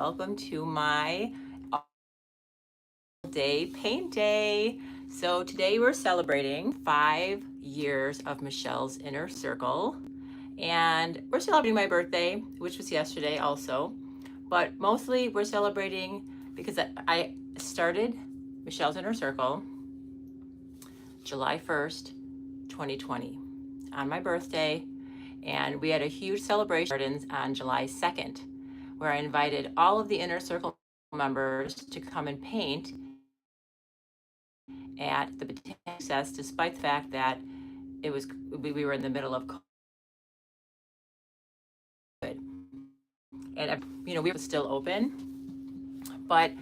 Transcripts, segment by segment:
Welcome to my all-day paint day. So today we're celebrating 5 years of Michelle's Inner Circle, and we're celebrating my birthday, which was yesterday also, but mostly we're celebrating because I started Michelle's Inner Circle July 1st, 2020 on my birthday, and we had a huge celebration on July 2nd, where I invited all of the Inner Circle members to come and paint at the Botanic Success, despite the fact that we were in the middle of COVID, and we were still open, but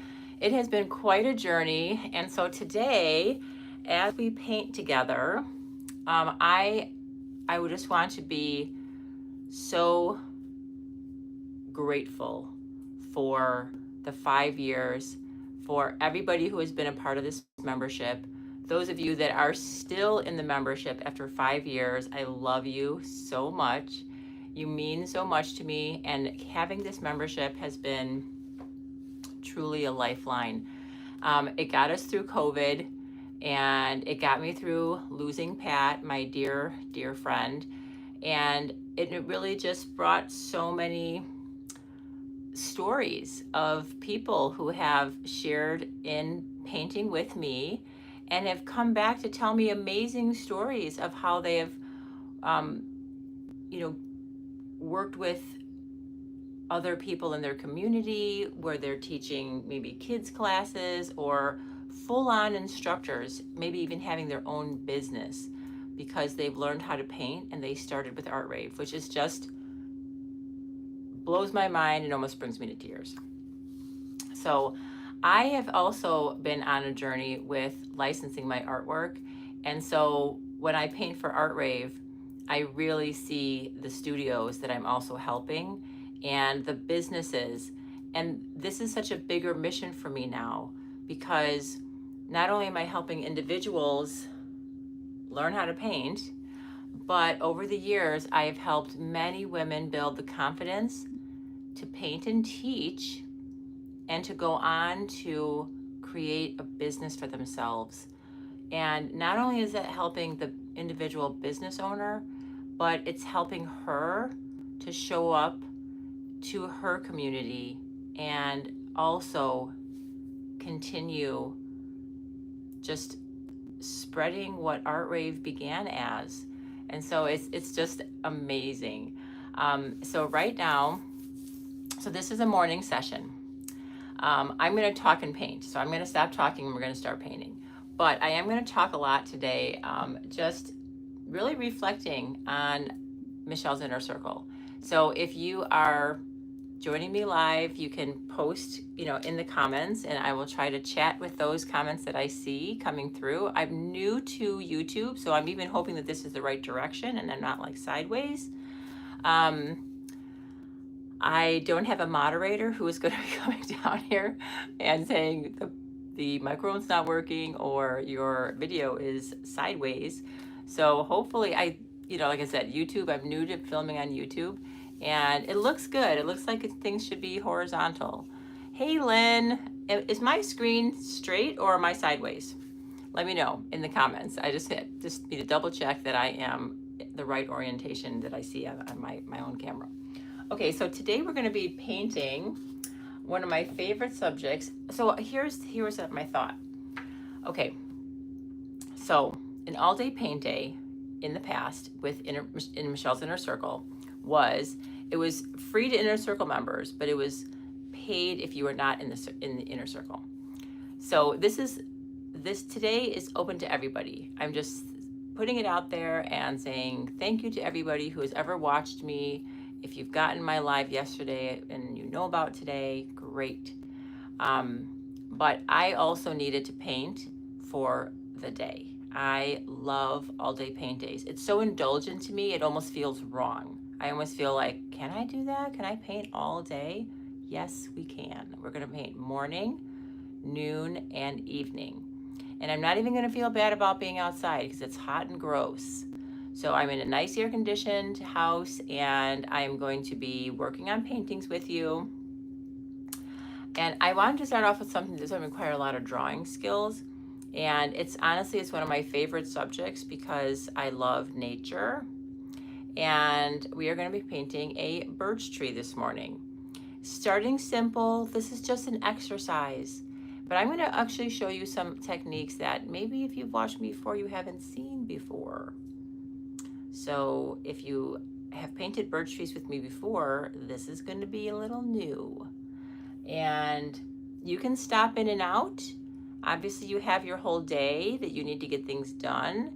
it has been quite a journey. And so today, as we paint together, I would just want to be so grateful for the 5 years, for everybody who has been a part of this membership. Those of you that are still in the membership after 5 years, I love you so much. You mean so much to me, and having this membership has been truly a lifeline. It got us through COVID, and it got me through losing Pat, my dear, dear friend. And it really just brought so many stories of people who have shared in painting with me and have come back to tell me amazing stories of how they have, worked with other people in their community where they're teaching maybe kids classes or full-on instructors, maybe even having their own business because they've learned how to paint and they started with Art Rave, which is just blows my mind and almost brings me to tears. So I have also been on a journey with licensing my artwork. And so when I paint for Art Rave, I really see the studios that I'm also helping and the businesses. And this is such a bigger mission for me now, because not only am I helping individuals learn how to paint, but over the years, I have helped many women build the confidence to paint and teach and to go on to create a business for themselves. And not only is it helping the individual business owner, but it's helping her to show up to her community and also continue just spreading what Art Rave began as. And so it's just amazing. So right now, so this is a morning session. I'm going to talk and paint. So I'm going to stop talking and we're going to start painting. But I am going to talk a lot today, just really reflecting on Michelle's Inner Circle. So if you are joining me live, you can post, in the comments, and I will try to chat with those comments that I see coming through. I'm new to YouTube, so I'm even hoping that this is the right direction and I'm not like sideways. I don't have a moderator who is going to be coming down here and saying the microphone's not working or your video is sideways. So hopefully like I said, YouTube, I'm new to filming on YouTube, and it looks good. It looks like things should be horizontal. Hey, Lynn, is my screen straight or am I sideways? Let me know in the comments. I just need to double check that I am the right orientation that I see on my own camera. Okay, so today we're going to be painting one of my favorite subjects. So here's my thought. Okay, so an all-day paint day in the past in Michelle's Inner Circle was free to Inner Circle members, but it was paid if you were not in the Inner Circle. So today is open to everybody. I'm just putting it out there and saying thank you to everybody who has ever watched me. If you've gotten my live yesterday and you know about today, great. But I also needed to paint for the day. I love all-day paint days. It's so indulgent to me, it almost feels wrong. I almost feel like, can I do that? Can I paint all day? Yes, we can. We're gonna paint morning, noon, and evening. And I'm not even gonna feel bad about being outside because it's hot and gross. So I'm in a nice air-conditioned house, and I'm going to be working on paintings with you. And I wanted to start off with something that doesn't require a lot of drawing skills. And it's honestly, it's one of my favorite subjects because I love nature. And we are going to be painting a birch tree this morning. Starting simple, this is just an exercise. But I'm going to actually show you some techniques that maybe if you've watched me before, you haven't seen before. So if you have painted birch trees with me before, this is going to be a little new. And you can stop in and out. Obviously, you have your whole day that you need to get things done.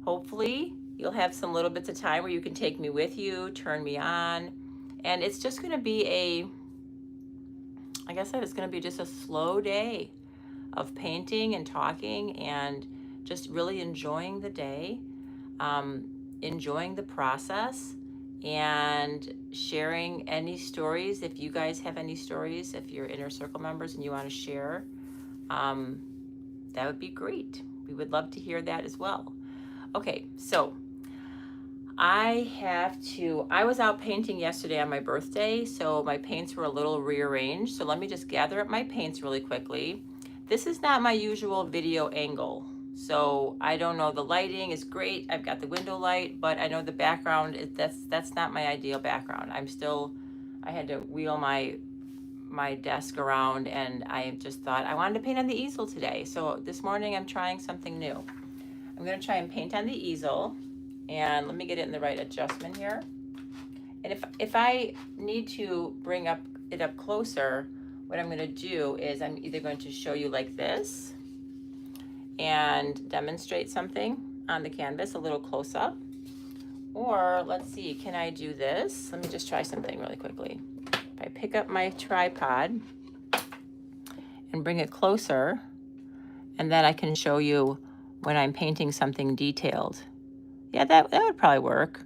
Hopefully, you'll have some little bits of time where you can take me with you, turn me on. And it's just going to be like I said, it's going to be just a slow day of painting and talking and just really enjoying the day, enjoying the process, and sharing any stories. If you guys have any stories, if you're inner circle members and you want to share, that would be great. We would love to hear that as well. Okay, so I was out painting yesterday on my birthday, so my paints were a little rearranged. So let me just gather up my paints really quickly. This is not my usual video angle. So I don't know, the lighting is great. I've got the window light, but I know the background, that's not my ideal background. I had to wheel my desk around, and I just thought I wanted to paint on the easel today. So this morning I'm trying something new. I'm gonna try and paint on the easel. And let me get it in the right adjustment here. And if I need to bring it up closer, what I'm going to do is I'm either going to show you like this and demonstrate something on the canvas a little close up. Or let's see, can I do this? Let me just try something really quickly. If I pick up my tripod and bring it closer, and then I can show you when I'm painting something detailed. Yeah, that would probably work.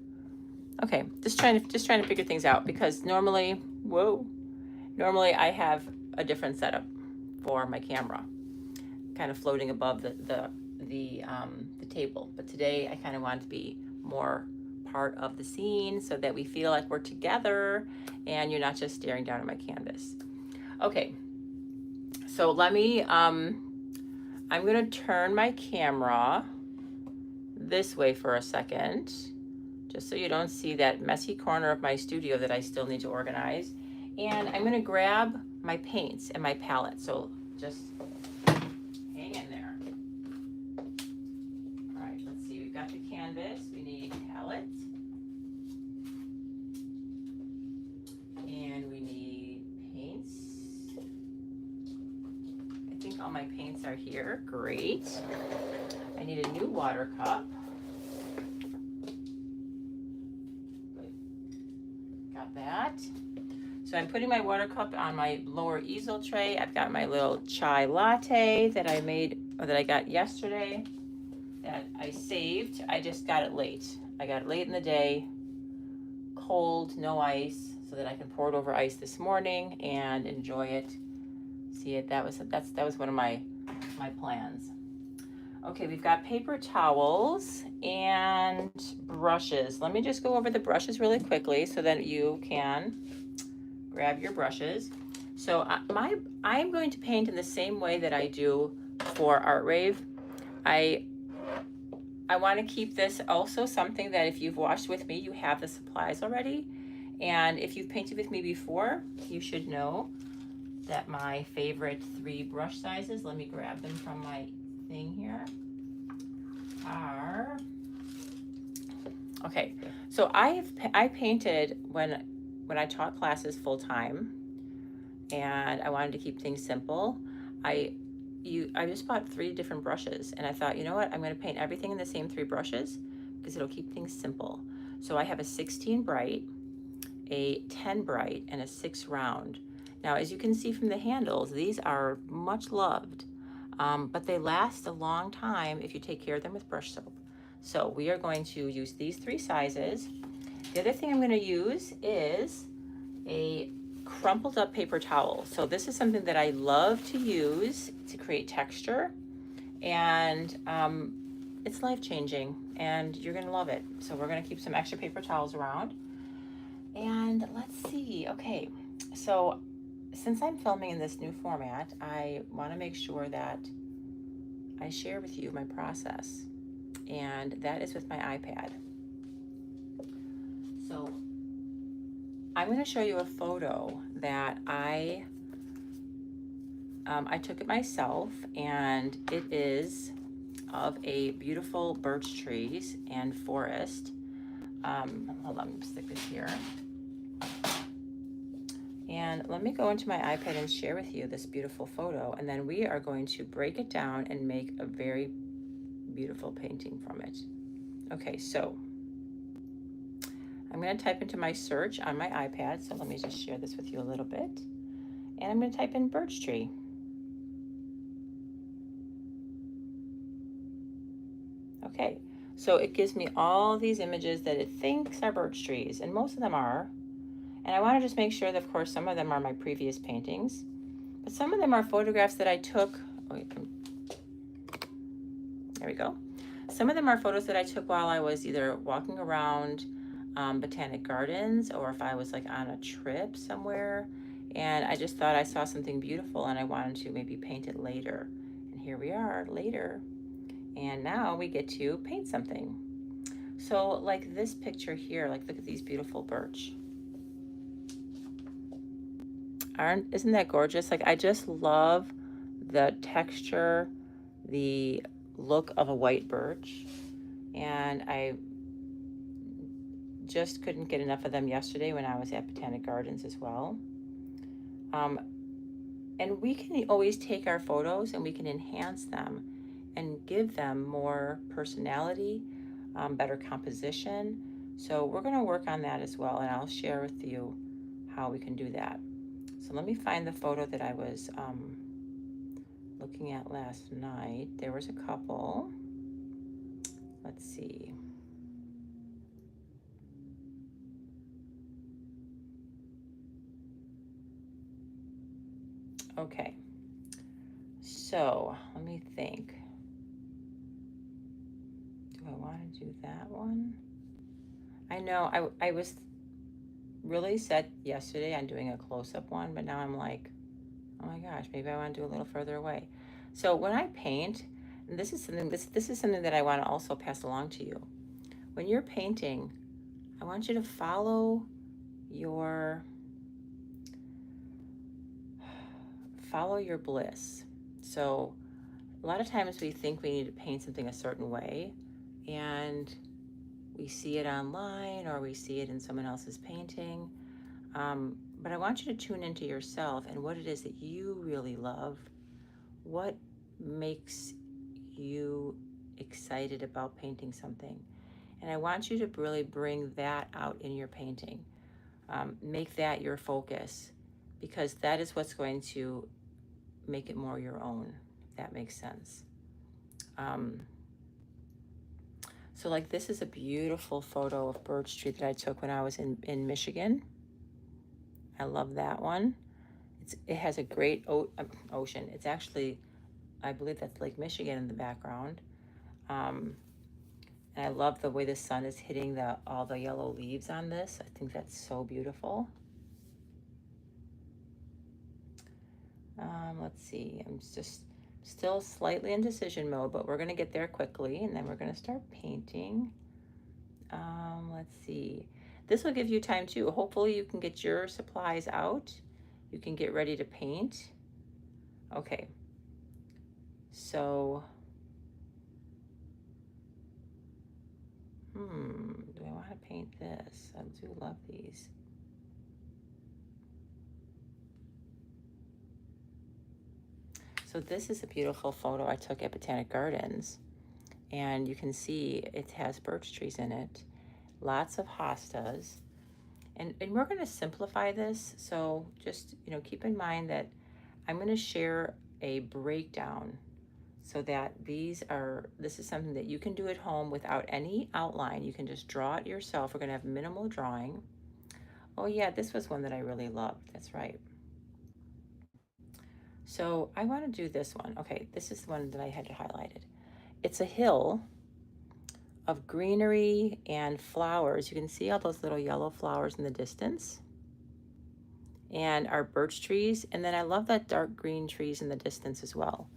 Okay, just trying to figure things out, because normally I have a different setup for my camera, kind of floating above the table. But today I kind of want to be more part of the scene so that we feel like we're together and you're not just staring down at my canvas. Okay, so let me, I'm gonna turn my camera this way for a second, just so you don't see that messy corner of my studio that I still need to organize. And I'm gonna grab my paints and my palette, so just hang in there. All right, let's see, we've got the canvas, we need palette, and we need paints. I think all my paints are here, great. I need a new water cup. Good. Got that. So I'm putting my water cup on my lower easel tray. I've got my little chai latte that I made, or that I got yesterday, that I saved. I just got it late. I got it late in the day, cold, no ice, so that I can pour it over ice this morning and enjoy it. See it? That was one of my plans. Okay, we've got paper towels and brushes. Let me just go over the brushes really quickly so that you can grab your brushes. So I'm going to paint in the same way that I do for Art Rave. I want to keep this also something that if you've watched with me, you have the supplies already. And if you've painted with me before, you should know that my favorite 3 brush sizes, let me grab them from my thing here, are, okay, so I painted when I taught classes full time, and I wanted to keep things simple. I just bought 3 different brushes, and I thought, you know what, I'm going to paint everything in the same 3 brushes because it'll keep things simple. So I have a 16 bright, a 10 bright, and a 6 round. Now, as you can see from the handles, these are much loved. But they last a long time if you take care of them with brush soap. So we are going to use these 3 sizes. The other thing I'm going to use is a crumpled up paper towel. So this is something that I love to use to create texture, and it's life-changing, and you're going to love it. So we're going to keep some extra paper towels around. And let's see, okay, so since I'm filming in this new format, I want to make sure that I share with you my process, and that is with my iPad. So I'm going to show you a photo that I took it myself, and it is of a beautiful birch trees and forest. Hold on, let me stick this here. And let me go into my iPad and share with you this beautiful photo, and then we are going to break it down and make a very beautiful painting from it. Okay, so I'm going to type into my search on my iPad, so let me just share this with you a little bit. And I'm going to type in birch tree. Okay, so it gives me all these images that it thinks are birch trees, and most of them are. And I want to just make sure that, of course, some of them are my previous paintings, but some of them are photographs that I took. Oh, there we go. Some of them are photos that I took while I was either walking around botanic gardens, or if I was like on a trip somewhere, and I just thought I saw something beautiful and I wanted to maybe paint it later. And here we are later, and now we get to paint something. So like this picture here, like look at these beautiful birch. Isn't that gorgeous? Like I just love the texture, the look of a white birch, and I just couldn't get enough of them yesterday when I was at Botanic Gardens as well. And we can always take our photos and we can enhance them and give them more personality, better composition. So we're going to work on that as well, and I'll share with you how we can do that. So let me find the photo that I was looking at last night. There was a couple. Let's see. Okay, so let me think. Do I want to do that one? I know I was really set yesterday on doing a close-up one, but now I'm like, oh my gosh, maybe I want to do a little further away. So when I paint, and this is something that I want to also pass along to you. When you're painting, I want you to follow your bliss. So a lot of times we think we need to paint something a certain way, and we see it online or we see it in someone else's painting. But I want you to tune into yourself and what it is that you really love. What makes you excited about painting something? And I want you to really bring that out in your painting. Make that your focus, because that is what's going to make it more your own, if that makes sense. So like this is a beautiful photo of birch tree that I took when I was in Michigan. I love that one. It has a great ocean. It's actually, I believe that's Lake Michigan in the background. And I love the way the sun is hitting all the yellow leaves on this. I think that's so beautiful. Let's see, I'm just still slightly in decision mode, but we're gonna get there quickly, and then we're gonna start painting. Let's see. This will give you time too. Hopefully you can get your supplies out. You can get ready to paint. Okay. So, do I want to paint this? I do love these. So this is a beautiful photo I took at Botanic Gardens, and you can see it has birch trees in it, lots of hostas, and we're going to simplify this. So just keep in mind that I'm going to share a breakdown so that this is something that you can do at home without any outline. You can just draw it yourself. We're going to have minimal drawing. Oh yeah, this was one that I really loved. That's right. So I want to do this one. Okay, this is the one that I had highlighted. It's a hill of greenery and flowers. You can see all those little yellow flowers in the distance. and our birch trees. And then I love that dark green trees in the distance as well.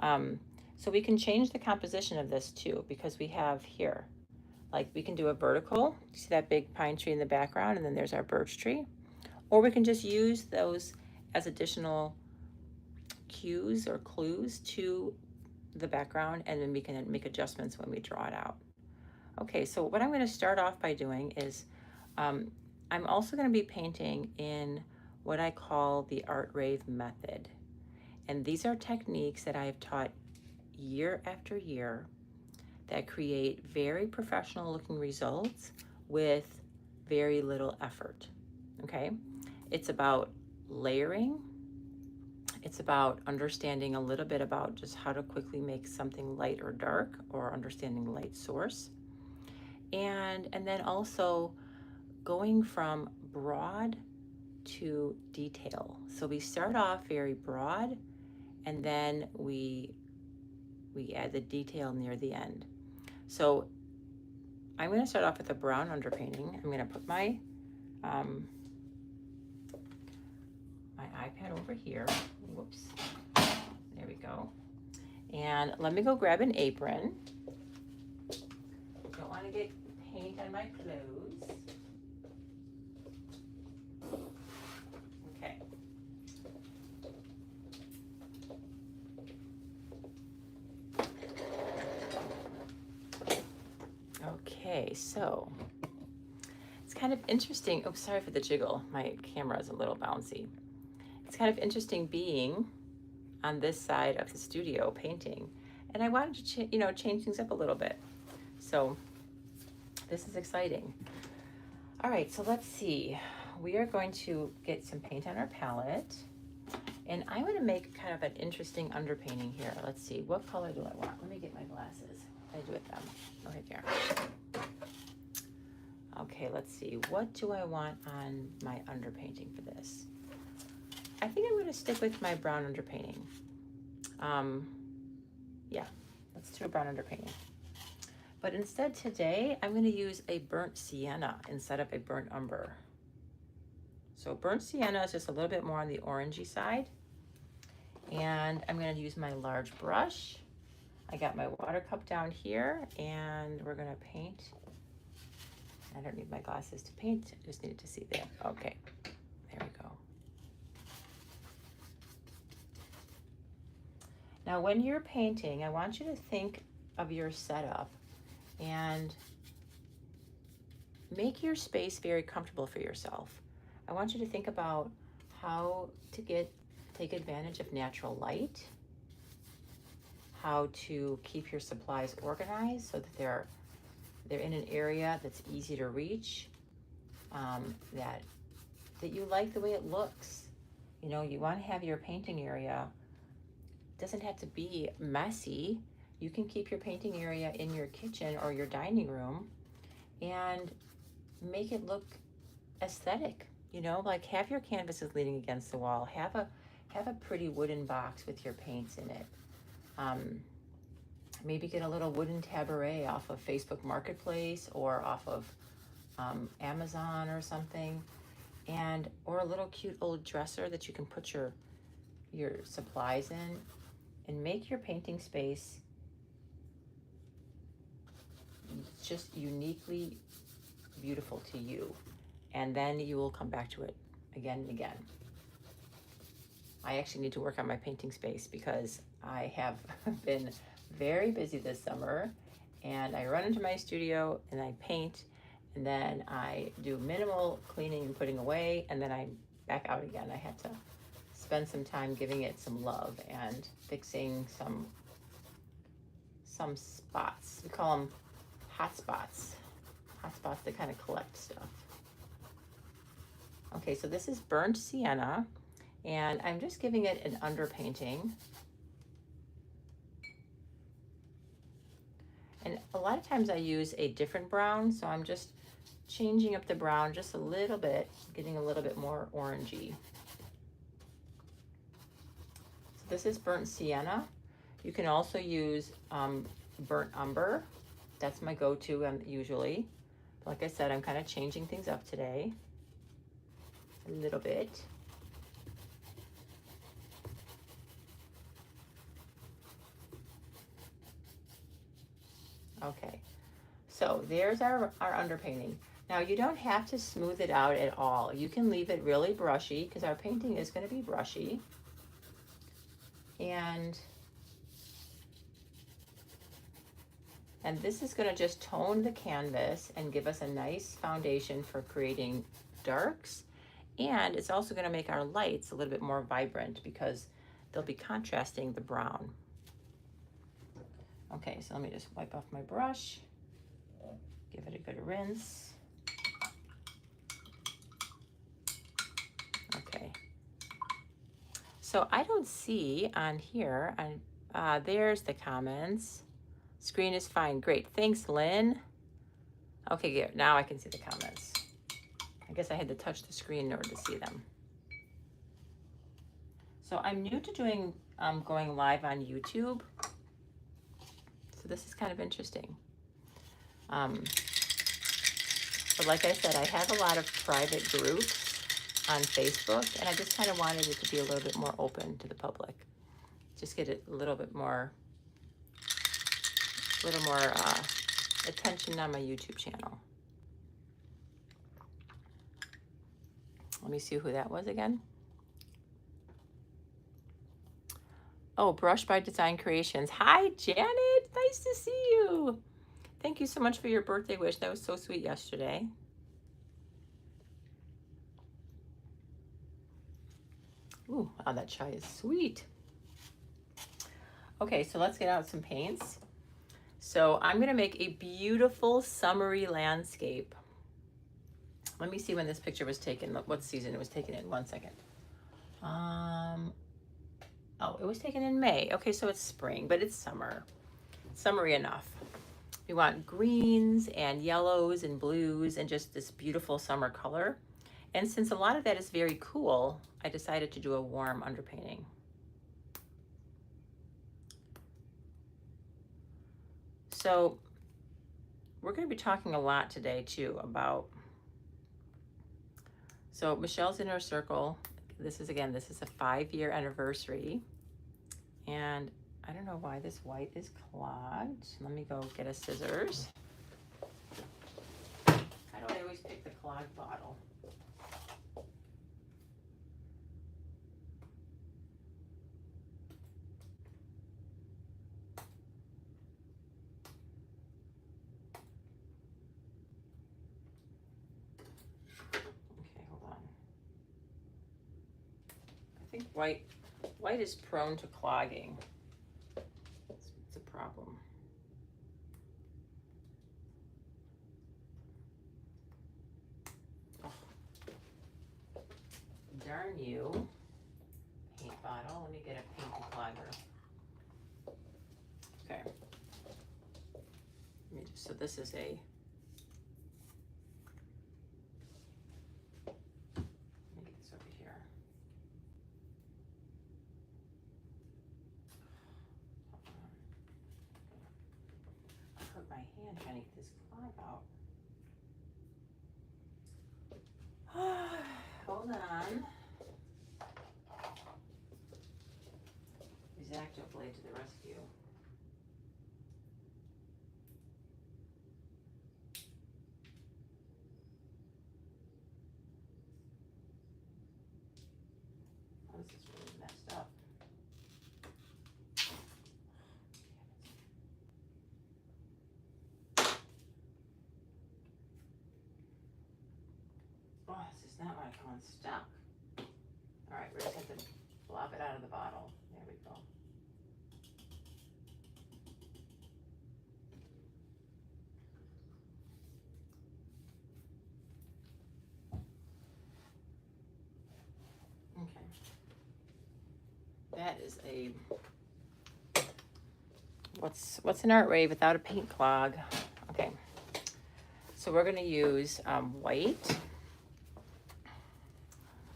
So we can change the composition of this too, because we have here, like we can do a vertical, see that big pine tree in the background, and then there's our birch tree. Or we can just use those as additional cues or clues to the background, and then we can make adjustments when we draw it out. Okay, so what I'm going to start off by doing is I'm also going to be painting in what I call the Art Rave Method. And these are techniques that I have taught year after year that create very professional looking results with very little effort. Okay, it's about layering. It's about understanding a little bit about just how to quickly make something light or dark, or understanding light source. And then also going from broad to detail. So we start off very broad, and then we add the detail near the end. So I'm going to start off with a brown underpainting. I'm going to put my my iPad over here. Whoops. There we go. And let me go grab an apron. Don't want to get paint on my clothes. Okay. Okay, so it's kind of interesting. Oh, sorry for the jiggle. My camera is a little bouncy. It's kind of interesting being on this side of the studio painting, and I wanted to change things up a little bit. So this is exciting. All right, so let's see. We are going to get some paint on our palette, and I'm going to make kind of an interesting underpainting here. Let's see, what color do I want? Let me get my glasses. What do I do with them? Oh, right there. Okay, let's see. What do I want on my underpainting for this? I think I'm going to stick with my brown underpainting. Yeah, let's do a brown underpainting. But instead today, I'm going to use a burnt sienna instead of a burnt umber. So burnt sienna is just a little bit more on the orangey side. And I'm going to use my large brush. I got my water cup down here, and we're going to paint. I don't need my glasses to paint, I just need to see there. Okay, there we go. Now when you're painting, I want you to think of your setup and make your space very comfortable for yourself. I want you to think about how to take advantage of natural light, how to keep your supplies organized so that they're in an area that's easy to reach, that you like the way it looks. You want to have your painting area, doesn't have to be messy. You can keep your painting area in your kitchen or your dining room and make it look aesthetic. Like have your canvases leaning against the wall, have a pretty wooden box with your paints in it. Maybe get a little wooden tabaret off of Facebook Marketplace or off of Amazon or something, or a little cute old dresser that you can put your supplies in, and make your painting space just uniquely beautiful to you, and then you will come back to it again and again. I actually need to work on my painting space because I have been very busy this summer, and I run into my studio and I paint, and then I do minimal cleaning and putting away, and then I'm back out again. I had to spend some time giving it some love and fixing some spots. We call them hot spots that kind of collect stuff. Okay, so this is burnt sienna, and I'm just giving it an underpainting. And a lot of times I use a different brown, so I'm just changing up the brown just a little bit, getting a little bit more orangey. So this is burnt sienna. You can also use burnt umber. That's my go-to usually. Like I said, I'm kind of changing things up today a little bit. Okay, so there's our underpainting. Now you don't have to smooth it out at all. You can leave it really brushy because our painting is going to be brushy. And this is going to just tone the canvas and give us a nice foundation for creating darks. And it's also going to make our lights a little bit more vibrant because they'll be contrasting the brown. Okay, so let me just wipe off my brush, give it a good rinse. Okay. So I don't see on here, there's the comments. Screen is fine. Great. Thanks, Lynn. Okay, good. Now I can see the comments. I guess I had to touch the screen in order to see them. So I'm new to doing going live on YouTube. So this is kind of interesting. But like I said, I have a lot of private groups on Facebook, and I just kind of wanted it to be a little bit more open to the public. Just get it a little more attention on my YouTube channel. Let me see who that was again. Oh, Brush by Design Creations. Hi, Janet. Nice to see you. Thank you so much for your birthday wish. That was so sweet yesterday. Ooh, wow, that chai is sweet. Okay, so let's get out some paints. So I'm going to make a beautiful summery landscape. Let me see when this picture was taken, what season it was taken in. 1 second. Oh, it was taken in May. Okay, so it's spring, but it's summer. Summery enough. We want greens and yellows and blues and just this beautiful summer color. And since a lot of that is very cool, I decided to do a warm underpainting. So we're going to be talking a lot today too about, so Michelle's Inner Circle. This is a 5-year anniversary. And I don't know why this white is clogged. Let me go get a scissors. I don't always pick the clogged bottle. Okay, hold on. I think white is prone to clogging. It's a problem. Oh. Darn you. Paint bottle. Let me get a paint declogger. Okay. So this is a, let me get this over here. I hurt my hand trying to get this clog out. Hold on. X-Acto blade to the rescue. Oh, this is really messed up. Oh, this is not what I call stuck. All right, we're just going to flop it out of the bottle. There we go. Okay. That is a, what's an art rave without a paint clog? Okay. So we're going to use white.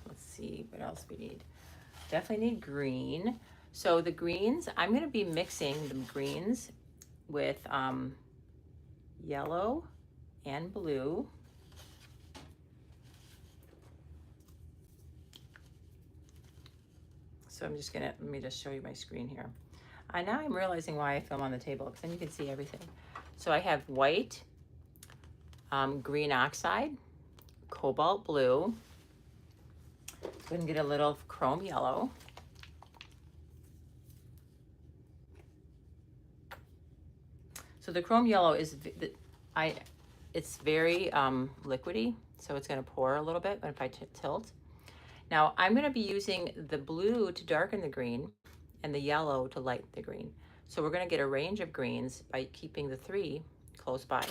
Let's see what else we need. Definitely need green. So the greens, I'm going to be mixing the greens with yellow and blue. So I'm just gonna, let me just show you my screen here. Now I'm realizing why I film on the table, because then you can see everything. So I have white, green oxide, cobalt blue. Go ahead and get a little chrome yellow. So the chrome yellow is, it's very liquidy, so it's going to pour a little bit if I tilt. Now I'm going to be using the blue to darken the green and the yellow to lighten the green. So we're going to get a range of greens by keeping the three close by.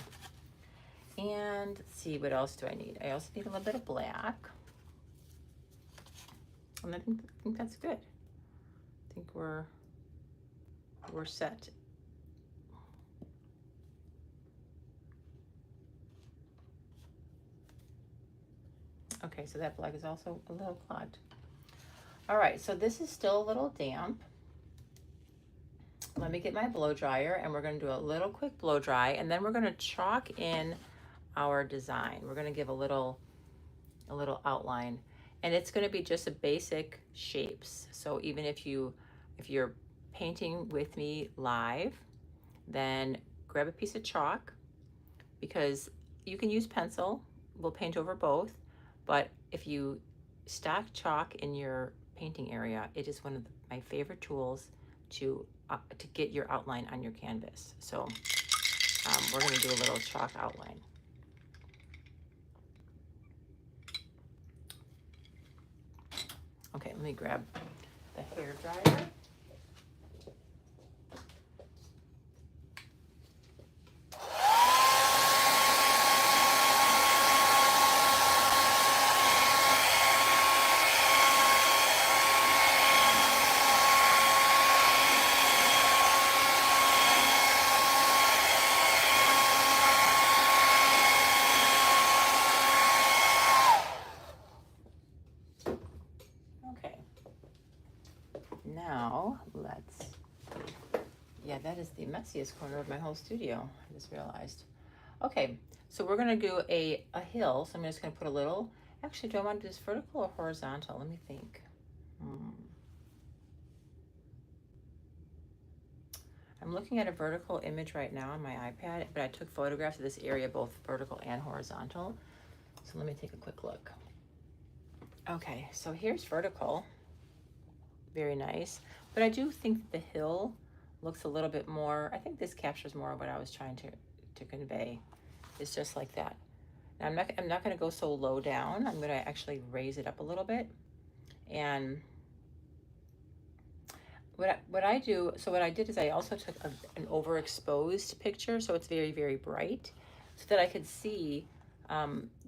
And let's see, what else do I need? I also need a little bit of black. And I think that's good. I think we're set. Okay, so that black is also a little clogged. All right, so this is still a little damp. Let me get my blow dryer, and we're going to do a little quick blow dry, and then we're going to chalk in our design. We're going to give a little outline, and it's going to be just a basic shapes. So even if you're painting with me live, then grab a piece of chalk, because you can use pencil. We'll paint over both, but if you stock chalk in your painting area, it is one of my favorite tools to get your outline on your canvas. So we're going to do a little chalk outline. Okay, let me grab the hair dryer. Now that is the messiest corner of my whole studio, I just realized. Okay, so we're gonna do a hill. So I'm just gonna put a little, actually, do I want to do this vertical or horizontal? Let me think. I'm looking at a vertical image right now on my iPad, but I took photographs of this area, both vertical and horizontal. So let me take a quick look. Okay, so here's vertical. Very nice. But I do think the hill looks a little bit more, I think this captures more of what I was trying to convey. It's just like that. Now I'm not going to go so low down. I'm going to actually raise it up a little bit. And what I did is I also took an overexposed picture, so it's very, very bright, so that I could see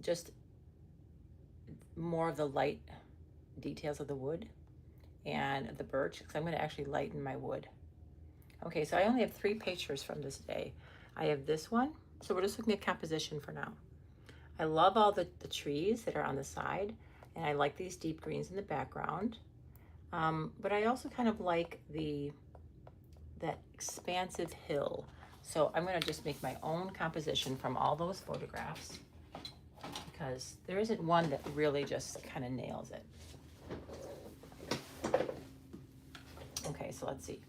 just more of the light details of the wood and the birch, because I'm going to actually lighten my wood. Okay, so I only have 3 pictures from this day. I have this one, so we're just looking at composition for now. I love all the trees that are on the side, and I like these deep greens in the background. But I also kind of like that expansive hill. So I'm going to just make my own composition from all those photographs, because there isn't one that really just kind of nails it. Okay, so let's see.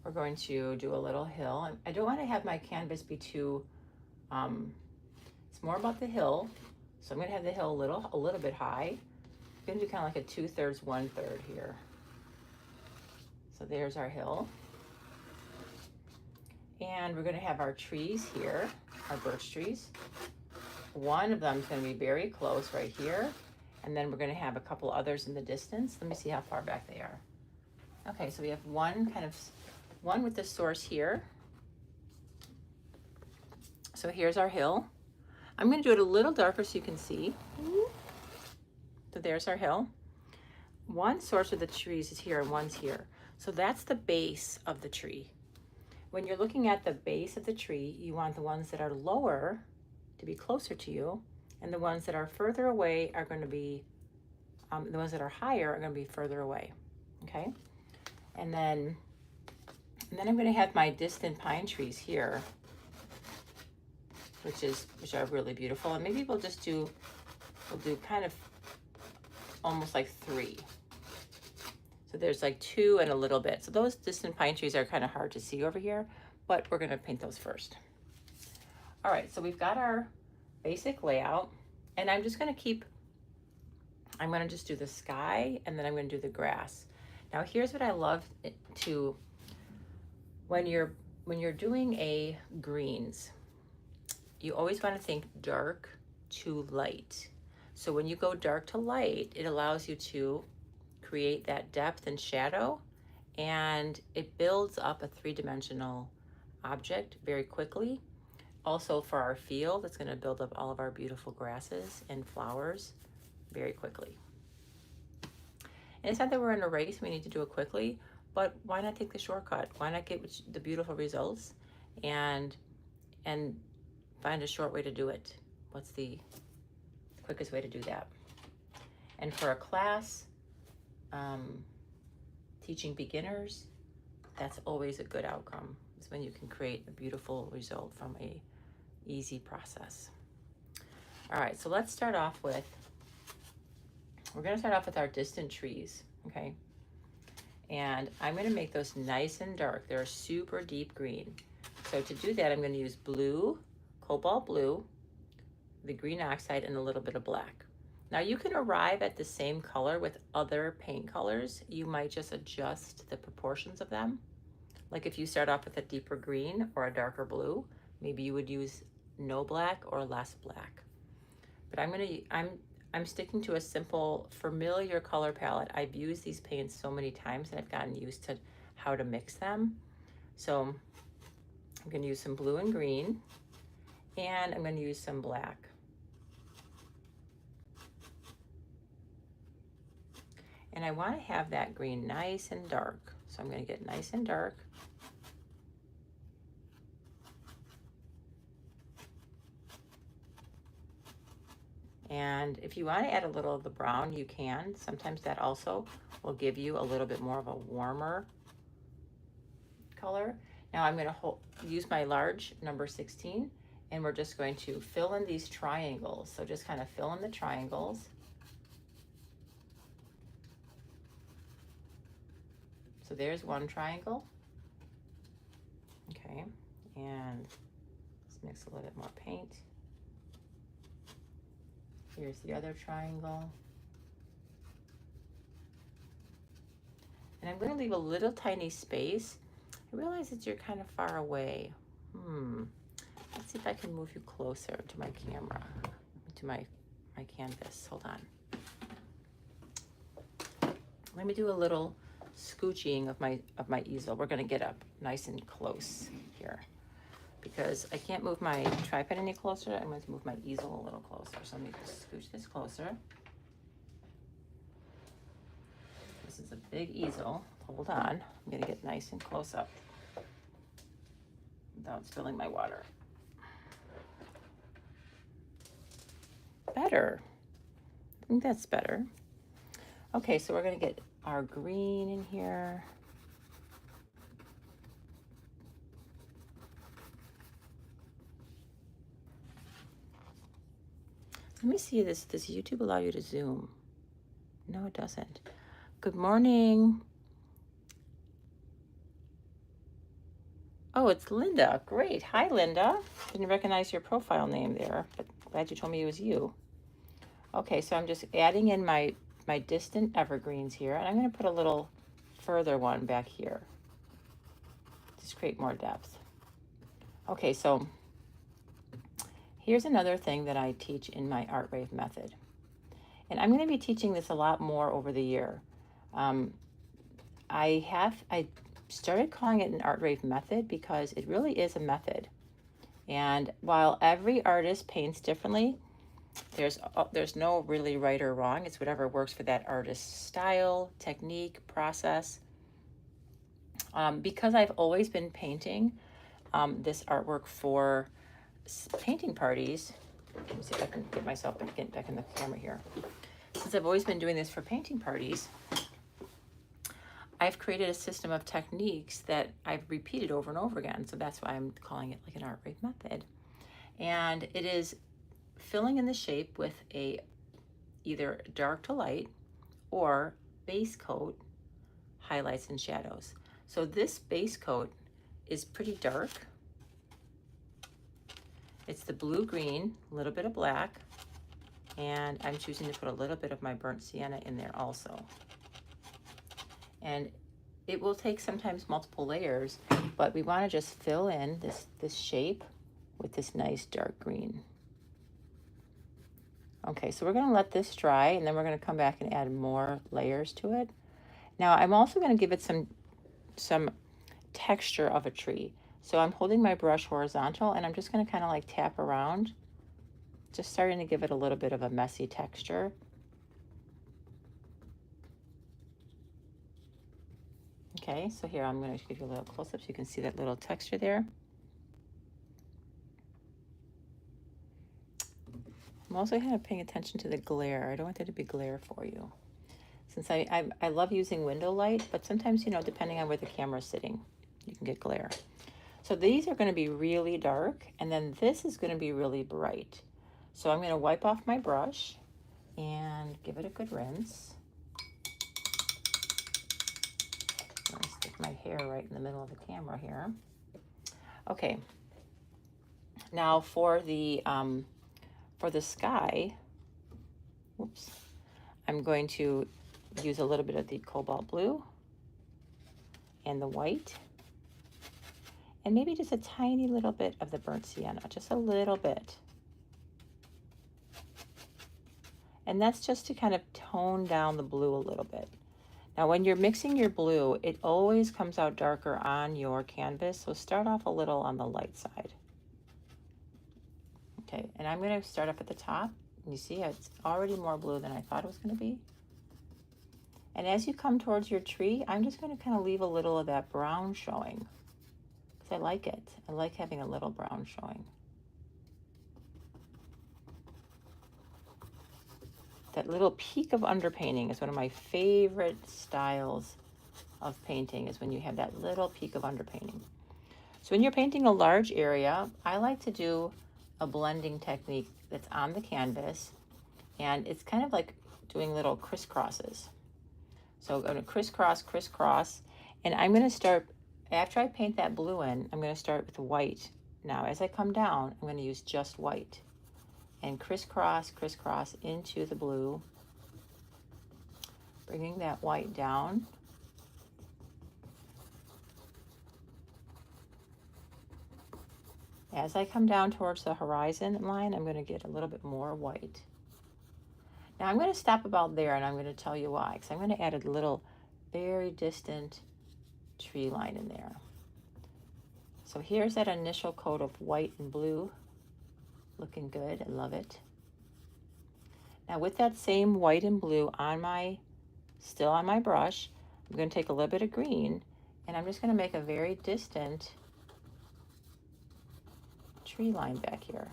We're going to do a little hill. I don't want to have my canvas be too, it's more about the hill. So I'm going to have the hill a little bit high. I'm going to do kind of like a 2/3, 1/3 here. So there's our hill. And we're going to have our trees here, our birch trees. One of them is going to be very close right here. And then we're going to have a couple others in the distance. Let me see how far back they are. Okay, so we have one with the source here. So here's our hill. I'm going to do it a little darker so you can see. So there's our hill. One source of the trees is here and one's here. So that's the base of the tree. When you're looking at the base of the tree, you want the ones that are lower to be closer to you, and the ones that are further away are going to be, the ones that are higher are going to be further away. Okay? And then I'm going to have my distant pine trees here, which are really beautiful. And maybe we'll do kind of almost like 3. So there's like 2 and a little bit. So those distant pine trees are kind of hard to see over here, but we're going to paint those first. All right, so we've got our basic layout, and I'm just gonna just do the sky, and then I'm gonna do the grass. Now here's what I love to, when you're doing a greens, you always wanna think dark to light. So when you go dark to light, it allows you to create that depth and shadow, and it builds up a three-dimensional object very quickly. Also for our field, it's going to build up all of our beautiful grasses and flowers very quickly. And it's not that we're in a race, we need to do it quickly, but why not take the shortcut? Why not get the beautiful results and find a short way to do it? What's the quickest way to do that? And for a class, teaching beginners, that's always a good outcome, is when you can create a beautiful result from a easy process. All right, so let's start off with, we're gonna start off with our distant trees, okay? And I'm gonna make those nice and dark. They're a super deep green. So to do that, I'm gonna use blue, cobalt blue, the green oxide, and a little bit of black. Now you can arrive at the same color with other paint colors. You might just adjust the proportions of them. Like if you start off with a deeper green or a darker blue, maybe you would use no black or less black. But I'm sticking to a simple, familiar color palette. I've used these paints so many times and I've gotten used to how to mix them. So I'm gonna use some blue and green, and I'm gonna use some black. And I wanna have that green nice and dark. So I'm gonna get nice and dark. And if you want to add a little of the brown, you can. Sometimes that also will give you a little bit more of a warmer color. Now I'm going to use my large number 16, and we're just going to fill in these triangles. So just kind of fill in the triangles. So there's one triangle. Okay, and let's mix a little bit more paint. Here's the other triangle. And I'm going to leave a little tiny space. I realize that you're kind of far away. Let's see if I can move you closer to my camera, to my canvas. Hold on. Let me do a little scooching of my easel. We're going to get up nice and close here, because I can't move my tripod any closer. I'm going to move my easel a little closer. So let me just scooch this closer. This is a big easel. Hold on. I'm going to get nice and close up without spilling my water. Better. I think that's better. Okay, so we're going to get our green in here. Let me see, does YouTube allow you to zoom? No, it doesn't. Good morning. Oh, it's Linda. Great. Hi, Linda. Didn't recognize your profile name there, but glad you told me it was you. Okay, so I'm just adding in my distant evergreens here, and I'm going to put a little further one back here. Just create more depth. Okay, so here's another thing that I teach in my Art Rave Method. And I'm going to be teaching this a lot more over the year. I started calling it an Art Rave Method because it really is a method. And while every artist paints differently, there's no really right or wrong. It's whatever works for that artist's style, technique, process. Because I've always been painting this artwork for painting parties. Let me see if I can get myself back in the camera here. Since I've always been doing this for painting parties, I've created a system of techniques that I've repeated over and over again. So that's why I'm calling it like an Art Rave Method. And it is filling in the shape with either dark to light or base coat highlights and shadows. So this base coat is pretty dark. It's the blue-green, a little bit of black, and I'm choosing to put a little bit of my burnt sienna in there also. And it will take sometimes multiple layers, but we want to just fill in this shape with this nice dark green. Okay, so we're going to let this dry, and then we're going to come back and add more layers to it. Now I'm also going to give it some texture of a tree. So I'm holding my brush horizontal, and I'm just going to kind of like tap around, just starting to give it a little bit of a messy texture. Okay, so here I'm going to give you a little close-up so you can see that little texture there. I'm also kind of paying attention to the glare. I don't want there to be glare for you. Since I love using window light, but sometimes, you know, depending on where the camera is sitting, you can get glare. So these are going to be really dark, and then this is going to be really bright. So I'm going to wipe off my brush and give it a good rinse. I'm going to stick my hair right in the middle of the camera here. Okay. Now for the sky, whoops, I'm going to use a little bit of the cobalt blue and the white, and maybe just a tiny little bit of the burnt sienna, just a little bit. And that's just to kind of tone down the blue a little bit. Now, when you're mixing your blue, it always comes out darker on your canvas, so start off a little on the light side. Okay, and I'm going to start up at the top. You see, it's already more blue than I thought it was going to be. And as you come towards your tree, I'm just going to kind of leave a little of that brown showing, because I like it. I like having a little brown showing. That little peak of underpainting is one of my favorite styles of painting, is when you have that little peak of underpainting. So when you're painting a large area, I like to do a blending technique that's on the canvas, and it's kind of like doing little crisscrosses. So I'm going to crisscross, crisscross, and I'm going to start, after I paint that blue in, I'm going to start with white. Now as I come down, I'm going to use just white, and crisscross, crisscross into the blue, bringing that white down. As I come down towards the horizon line, I'm going to get a little bit more white. Now I'm going to stop about there, and I'm going to tell you why, because I'm going to add a little very distant tree line in there. So here's that initial coat of white and blue, looking good. I love it. Now with that same white and blue still on my brush, I'm going to take a little bit of green, and I'm just going to make a very distant tree line back here.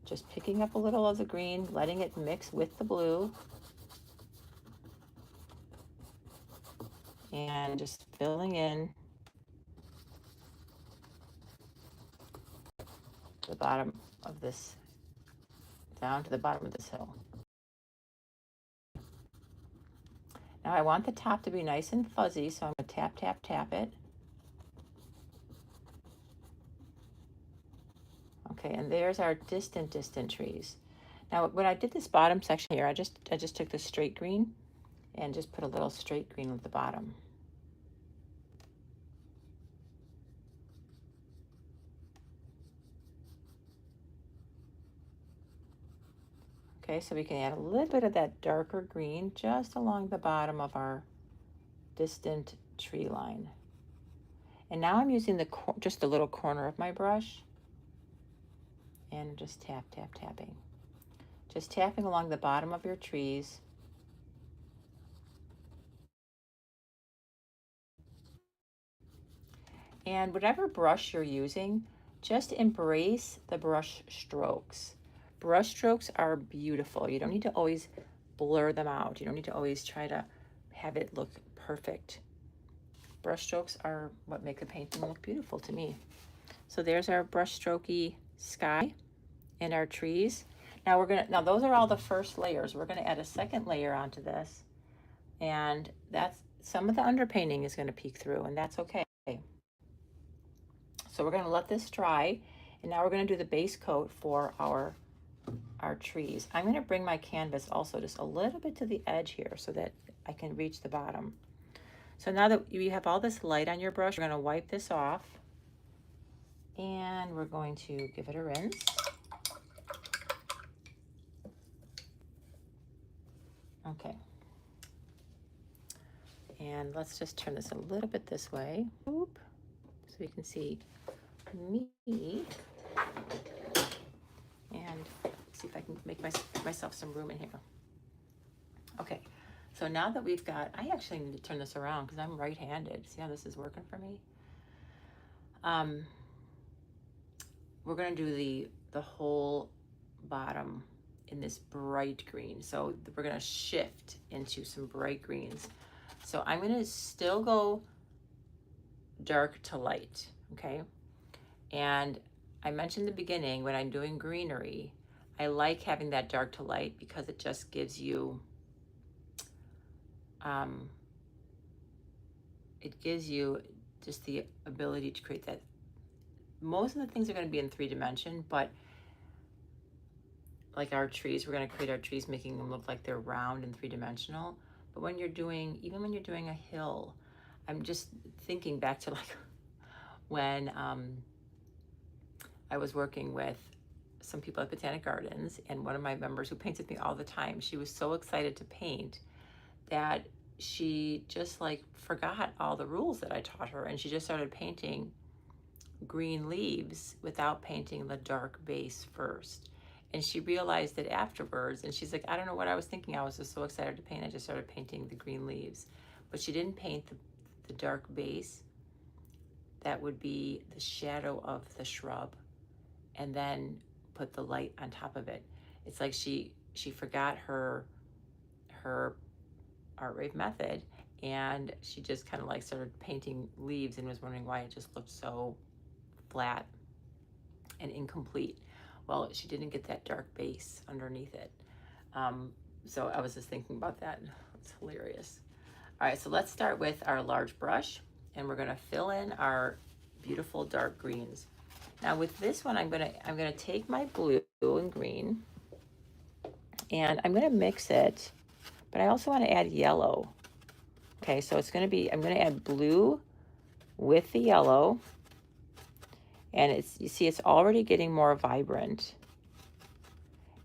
Just picking up a little of the green, letting it mix with the blue, and just filling in the bottom of this, down to the bottom of this hill. Now I want the top to be nice and fuzzy, so I'm going to tap, tap, tap it. Okay, and there's our distant trees. Now when I did this bottom section here, I just took the straight green and just put a little straight green at the bottom. Okay, so we can add a little bit of that darker green just along the bottom of our distant tree line. And now I'm using just the little corner of my brush, and just tap, tap, tapping. Just tapping along the bottom of your trees. And whatever brush you're using, just embrace the brush strokes. Brush strokes are beautiful. You don't need to always blur them out. You don't need to always try to have it look perfect. Brush strokes are what make the painting look beautiful to me. So there's our brush strokey sky and our trees. Now those are all the first layers. We're gonna add a second layer onto this, and that's some of the underpainting is gonna peek through, and that's okay. So we're gonna let this dry, And now we're going to do the base coat for our trees. I'm going to bring my canvas also just a little bit to the edge here so that I can reach the bottom. So now that you have all this light on your brush, we're going to wipe this off and we're going to give it a rinse. Okay. And let's just turn this a little bit this way. Oop. So you can see me. And see if I can make myself some room in here. Okay. So now that we've got, I actually need to turn this around because I'm right-handed. See how this is working for me? We're going to do the whole bottom in this bright green. So we're going to shift into some bright greens. So I'm going to still go dark to light, okay? And I mentioned in the beginning, when I'm doing greenery, I like having that dark to light because it just gives you, just the ability to create that. Most of the things are going to be in 3-dimension, but like our trees, we're going to create our trees, making them look like they're round and 3-dimensional. But when you're doing, even when you're doing a hill, I'm just thinking back to like when I was working with some people at Botanic Gardens, and one of my members who paints with me all the time, she was so excited to paint that she just like forgot all the rules that I taught her, and she just started painting green leaves without painting the dark base first. And she realized it afterwards, and she's like, I don't know what I was thinking. I was just so excited to paint. I just started painting the green leaves. But she didn't paint the dark base. That would be the shadow of the shrub, and then put the light on top of it. It's like she forgot her Art Rave method, and she just kind of like started painting leaves and was wondering why it just looked so flat and incomplete. Well, she didn't get that dark base underneath it. So I was just thinking about that. It's hilarious. All right, so let's start with our large brush, and we're gonna fill in our beautiful dark greens. Now with this one, I'm gonna take my blue and green, and I'm gonna mix it, but I also want to add yellow. Okay, so it's gonna be, I'm gonna add blue with the yellow. And you see it's already getting more vibrant.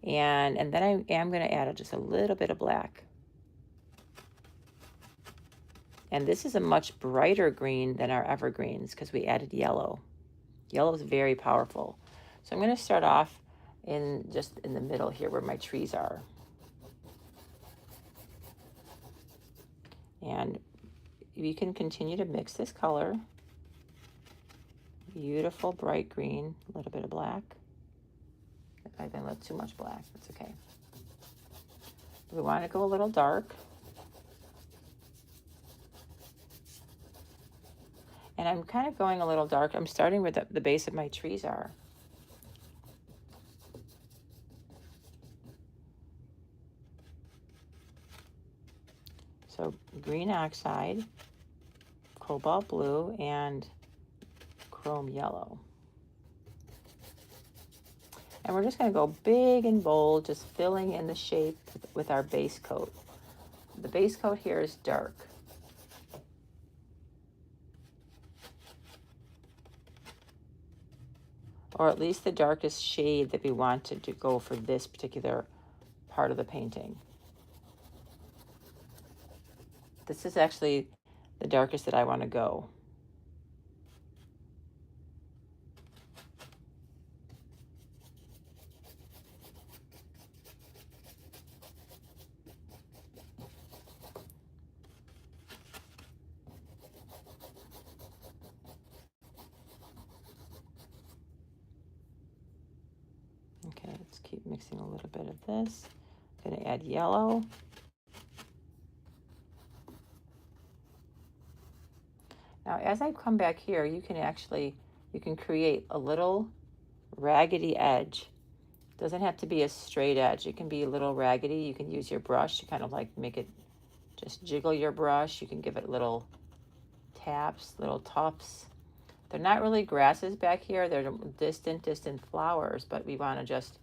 And then I am going to add just a little bit of black. And this is a much brighter green than our evergreens because we added yellow. Yellow is very powerful. So I'm going to start off just in the middle here where my trees are. And you can continue to mix this color. Beautiful bright green, a little bit of black. I've been left too much black, that's okay. We want to go a little dark. And I'm kind of going a little dark. I'm starting where the base of my trees are. So green oxide, cobalt blue, and chrome yellow. And we're just going to go big and bold, just filling in the shape with our base coat. The base coat here is dark. Or at least the darkest shade that we wanted to go for this particular part of the painting. This is actually the darkest that I want to go. Okay, let's keep mixing a little bit of this. I'm going to add yellow. Now, as I come back here, you can create a little raggedy edge. It doesn't have to be a straight edge. It can be a little raggedy. You can use your brush to kind of like make it, just jiggle your brush. You can give it little taps, little tufts. They're not really grasses back here. They're distant flowers, but we want to just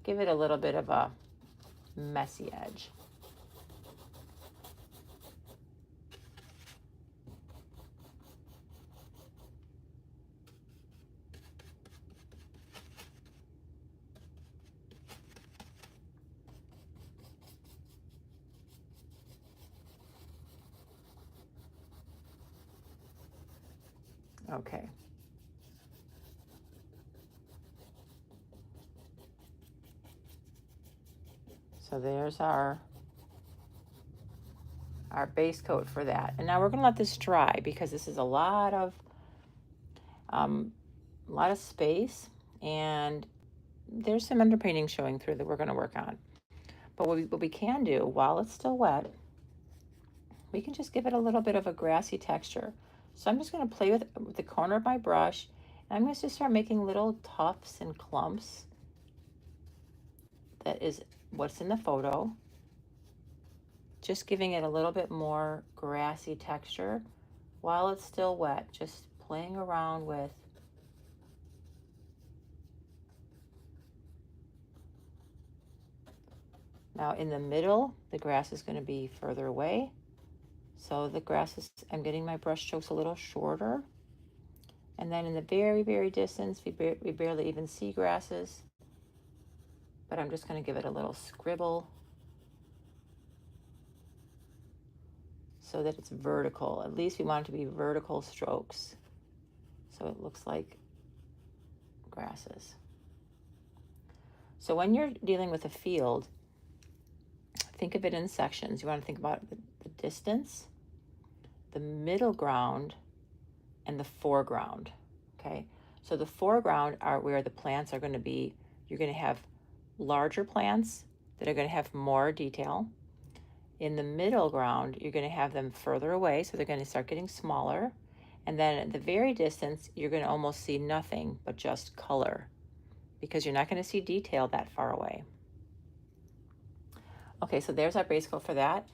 give it a little bit of a messy edge. Okay. So there's our base coat for that. And now we're going to let this dry because this is a lot of space, and there's some underpainting showing through that we're going to work on. But what we can do while it's still wet, we can just give it a little bit of a grassy texture. So I'm just going to play with the corner of my brush, and I'm going to just start making little tufts and clumps. That is what's in the photo. Just giving it a little bit more grassy texture while it's still wet, just playing around with now in the middle, the grass is going to be further away. So the grass is, I'm getting my brush strokes a little shorter. And then in the very, very distance, we barely even see grasses. But I'm just going to give it a little scribble so that it's vertical. At least we want it to be vertical strokes. So it looks like grasses. So when you're dealing with a field, think of it in sections. You want to think about the distance, the middle ground, and the foreground. Okay, so the foreground are where the plants are going to be. You're going to have larger plants that are going to have more detail. In the middle ground, you're going to have them further away, so they're going to start getting smaller. And then at the very distance, you're going to almost see nothing but just color, because you're not going to see detail that far away. Okay, so there's our base coat for that.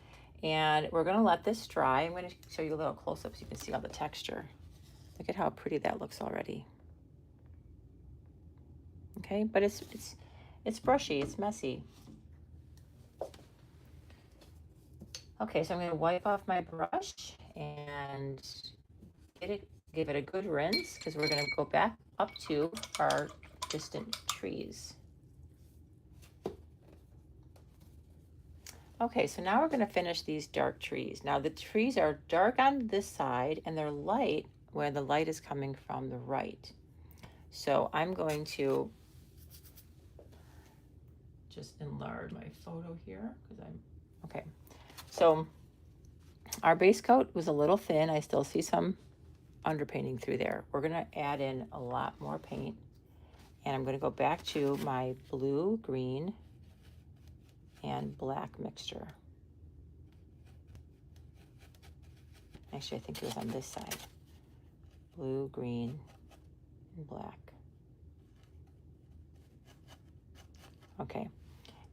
And we're going to let this dry. I'm going to show you a little close-up so you can see all the texture. Look at how pretty that looks already. Okay, but it's brushy, it's messy. Okay, so I'm going to wipe off my brush and give it a good rinse, because we're going to go back up to our distant trees. Okay, so now we're going to finish these dark trees. Now the trees are dark on this side and they're light where the light is coming from the right. So I'm going to just enlarge my photo here because okay. So our base coat was a little thin. I still see some underpainting through there. We're going to add in a lot more paint, and I'm going to go back to my blue, green, and black mixture. Actually, I think it was on this side. Blue, green, and black. Okay,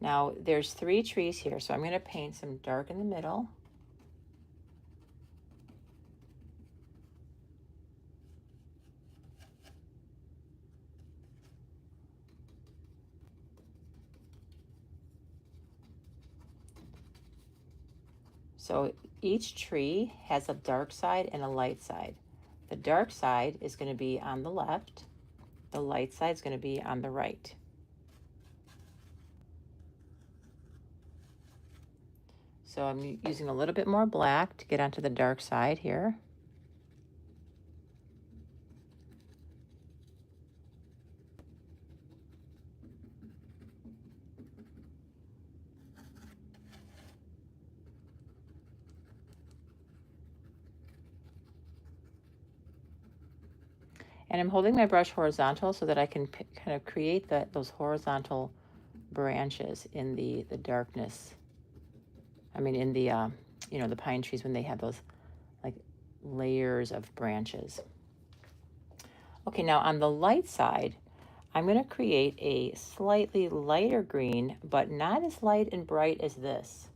now there's 3 trees here, so I'm going to paint some dark in the middle. So each tree has a dark side and a light side. The dark side is going to be on the left. The light side is going to be on the right. So I'm using a little bit more black to get onto the dark side here. And I'm holding my brush horizontal so that I can kind of create those horizontal branches in the darkness. I mean, in the, the pine trees when they have those like layers of branches. Okay, now on the light side, I'm going to create a slightly lighter green, but not as light and bright as this.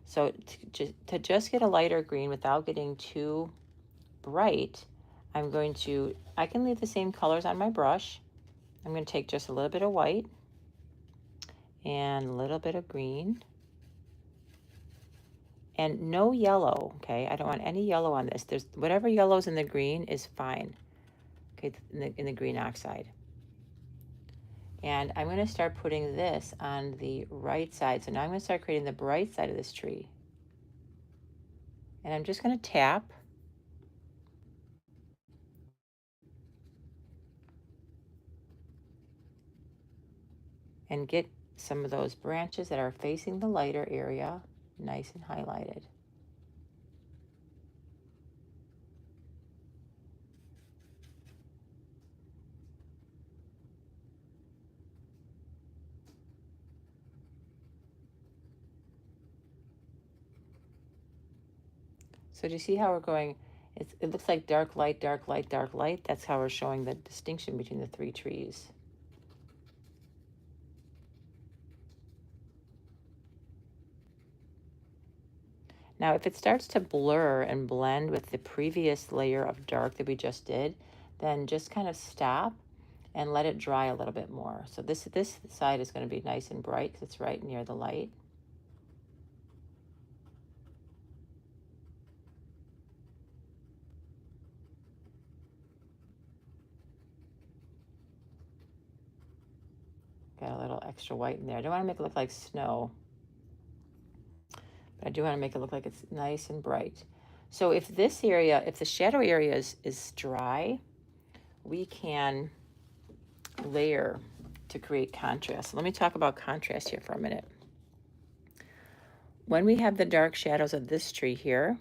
So to just get a lighter green without getting too bright, I can leave the same colors on my brush. I'm going to take just a little bit of white and a little bit of green and no yellow, okay? I don't want any yellow on this. There's whatever yellow's in the green is fine, okay, in the green oxide. And I'm going to start putting this on the right side. So now I'm going to start creating the bright side of this tree. And I'm just going to tap. And get some of those branches that are facing the lighter area nice and highlighted. So do you see how we're going? It looks like dark light, dark light, dark light. That's how we're showing the distinction between the three trees. Now, if it starts to blur and blend with the previous layer of dark that we just did, then just kind of stop and let it dry a little bit more. So this side is going to be nice and bright because it's right near the light. Got a little extra white in there. I don't want to make it look like snow, but I do want to make it look like it's nice and bright. So if this area, if the shadow area is dry, we can layer to create contrast. So let me talk about contrast here for a minute. When we have the dark shadows of this tree here,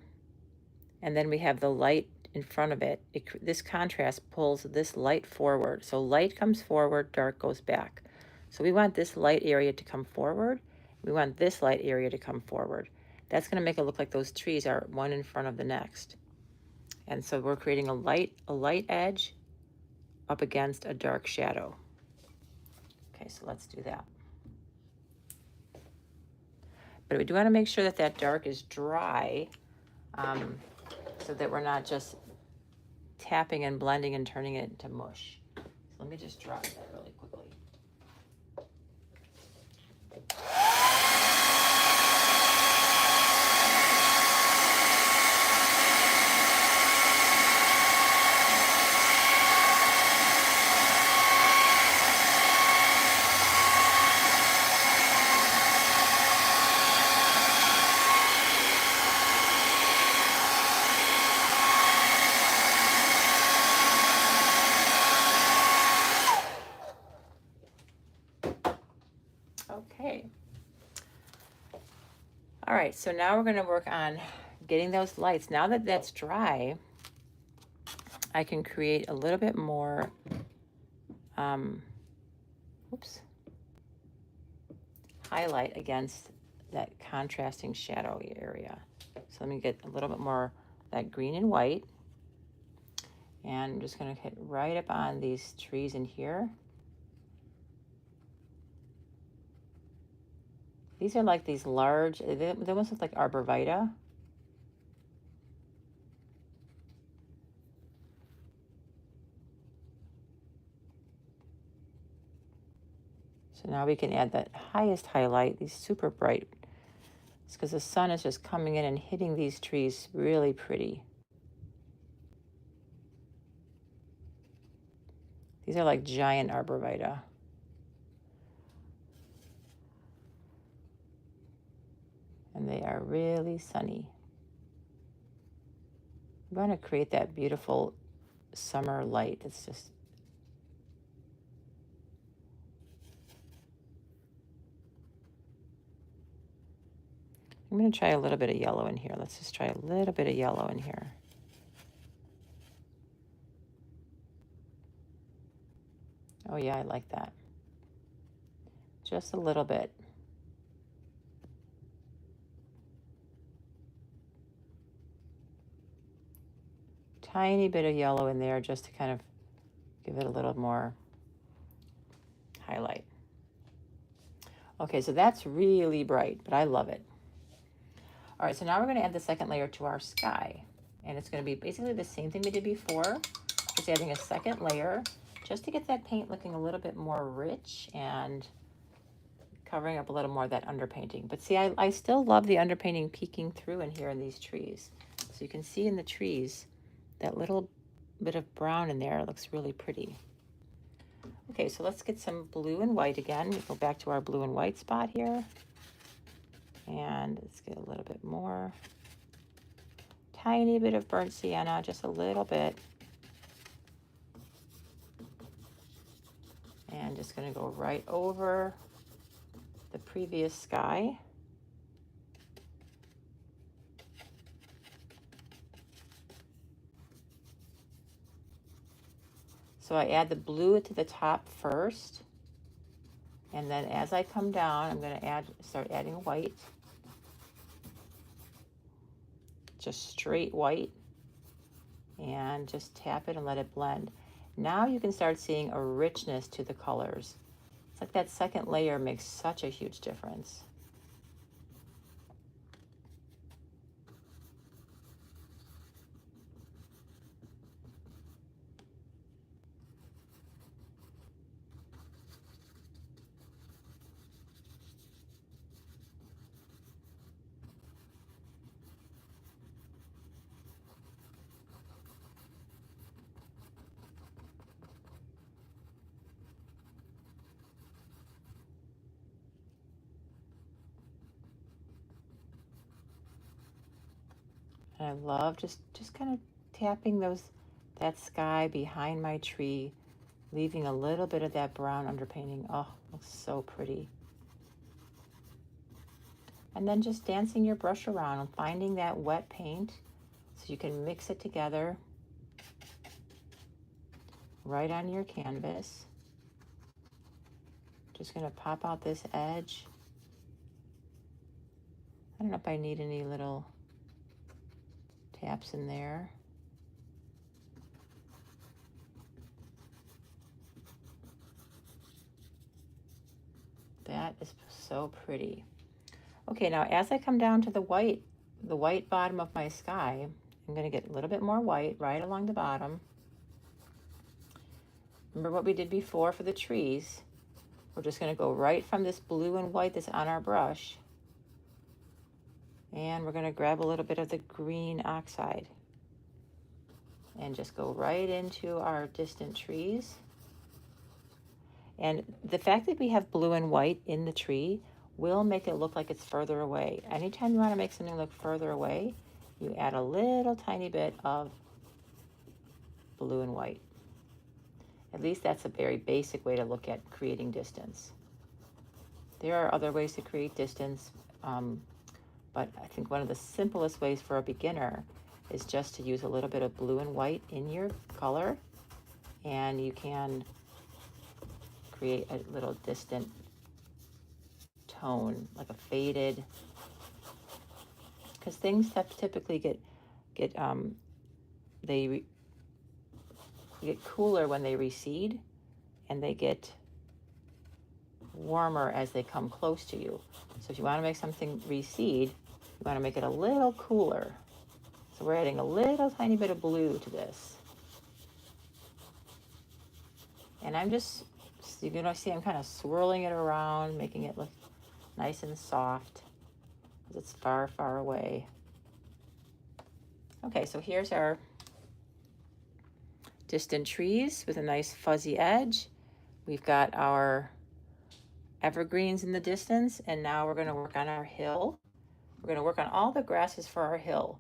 and then we have the light in front of it, this contrast pulls this light forward. So light comes forward, dark goes back. So we want this light area to come forward. We want this light area to come forward. That's going to make it look like those trees are one in front of the next. And so we're creating a light edge up against a dark shadow. Okay, so let's do that. But we do want to make sure that that dark is dry, so that we're not just tapping and blending and turning it into mush. So let me just drop that really quickly. Okay. All right, so now we're going to work on getting those lights. Now that that's dry, I can create a little bit more, highlight against that contrasting shadow area. So let me get a little bit more that green and white. And I'm just going to hit right up on these trees in here. These are like these large, they almost look like arborvitae. So now we can add that highest highlight, these super bright. It's because the sun is just coming in and hitting these trees really pretty. These are like giant arborvitae. And they are really sunny. I'm going to create that beautiful summer light. It's just, I'm going to try a little bit of yellow in here. Let's just try a little bit of yellow in here. Oh yeah, I like that. Just a little bit. Tiny bit of yellow in there just to kind of give it a little more highlight. Okay, so that's really bright, but I love it. All right, so now we're going to add the second layer to our sky. And it's going to be basically the same thing we did before, just adding a second layer just to get that paint looking a little bit more rich and covering up a little more of that underpainting. But see, I still love the underpainting peeking through in here in these trees. So you can see in the trees that little bit of brown in there looks really pretty. Okay, so let's get some blue and white again. We go back to our blue and white spot here. And let's get a little bit more. Tiny bit of burnt sienna, just a little bit. And just going to go right over the previous sky. So I add the blue to the top first, and then as I come down, I'm going to start adding white. Just straight white, and just tap it and let it blend. Now you can start seeing a richness to the colors. It's like that second layer makes such a huge difference. And I love just kind of tapping that sky behind my tree, leaving a little bit of that brown underpainting. Oh, looks so pretty. And then just dancing your brush around and finding that wet paint so you can mix it together right on your canvas. Just going to pop out this edge. I don't know if I need any little taps in there. That is so pretty. Okay, now as I come down to the white bottom of my sky, I'm going to get a little bit more white right along the bottom. Remember what we did before for the trees? We're just going to go right from this blue and white that's on our brush. And we're going to grab a little bit of the green oxide and just go right into our distant trees. And the fact that we have blue and white in the tree will make it look like it's further away. Anytime you want to make something look further away, you add a little tiny bit of blue and white. At least that's a very basic way to look at creating distance. There are other ways to create distance, but I think one of the simplest ways for a beginner is just to use a little bit of blue and white in your color, and you can create a little distant tone, like a faded, because things typically get cooler when they recede, and they get warmer as they come close to you. So if you want to make something recede, you want to make it a little cooler. So we're adding a little tiny bit of blue to this. And I'm just, you're going to see I'm kind of swirling it around, making it look nice and soft, because it's far, far away. Okay, so here's our distant trees with a nice fuzzy edge. We've got our evergreens in the distance, and now we're going to work on our hill. We're going to work on all the grasses for our hill.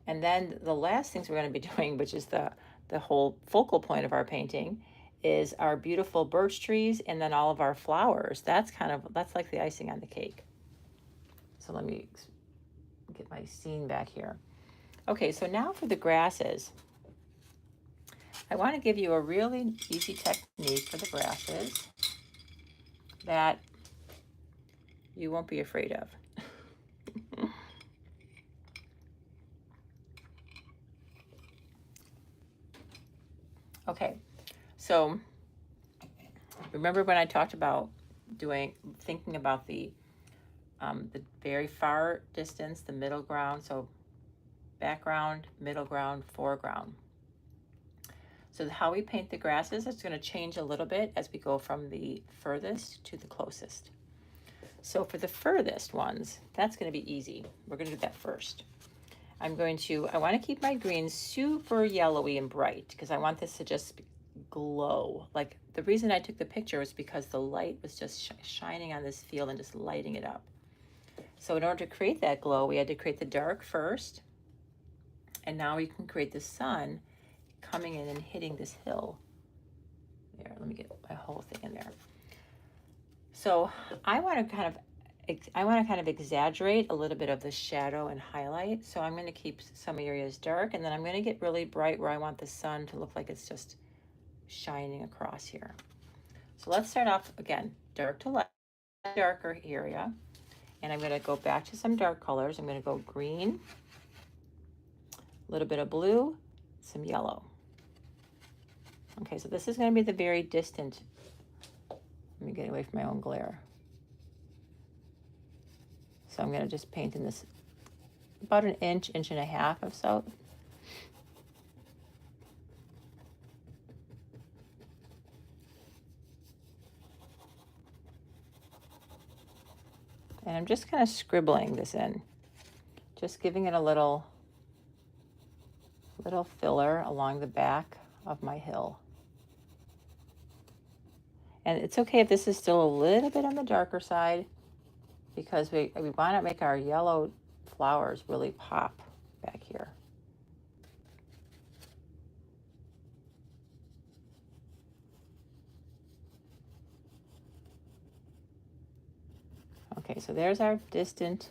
And then the last things we're going to be doing, which is the whole focal point of our painting, is our beautiful birch trees and then all of our flowers. That's like the icing on the cake. So let me get my scene back here. Okay, so now for the grasses. I want to give you a really easy technique for the grasses that you won't be afraid of. Okay, so remember when I talked about thinking about the very far distance, the middle ground. So background, middle ground, foreground. So how we paint the grasses is going to change a little bit as we go from the furthest to the closest. So for the furthest ones, that's going to be easy. We're going to do that first. I want to keep my greens super yellowy and bright because I want this to just glow. Like, the reason I took the picture was because the light was just shining on this field and just lighting it up. So in order to create that glow, we had to create the dark first. And now we can create the sun coming in and hitting this hill. There, let me get my whole thing in there. So I want to kind of exaggerate a little bit of the shadow and highlight. So I'm going to keep some areas dark, and then I'm going to get really bright where I want the sun to look like it's just shining across here. So let's start off again, dark to light, darker area. And I'm going to go back to some dark colors. I'm going to go green, a little bit of blue, some yellow. Okay, so this is going to be the very distant. Let me get away from my own glare. So I'm going to just paint in this about an inch, inch and a half or so. And I'm just kind of scribbling this in, just giving it a little filler along the back of my hill. And it's okay if this is still a little bit on the darker side, because we want to make our yellow flowers really pop back here. Okay, so there's our distant,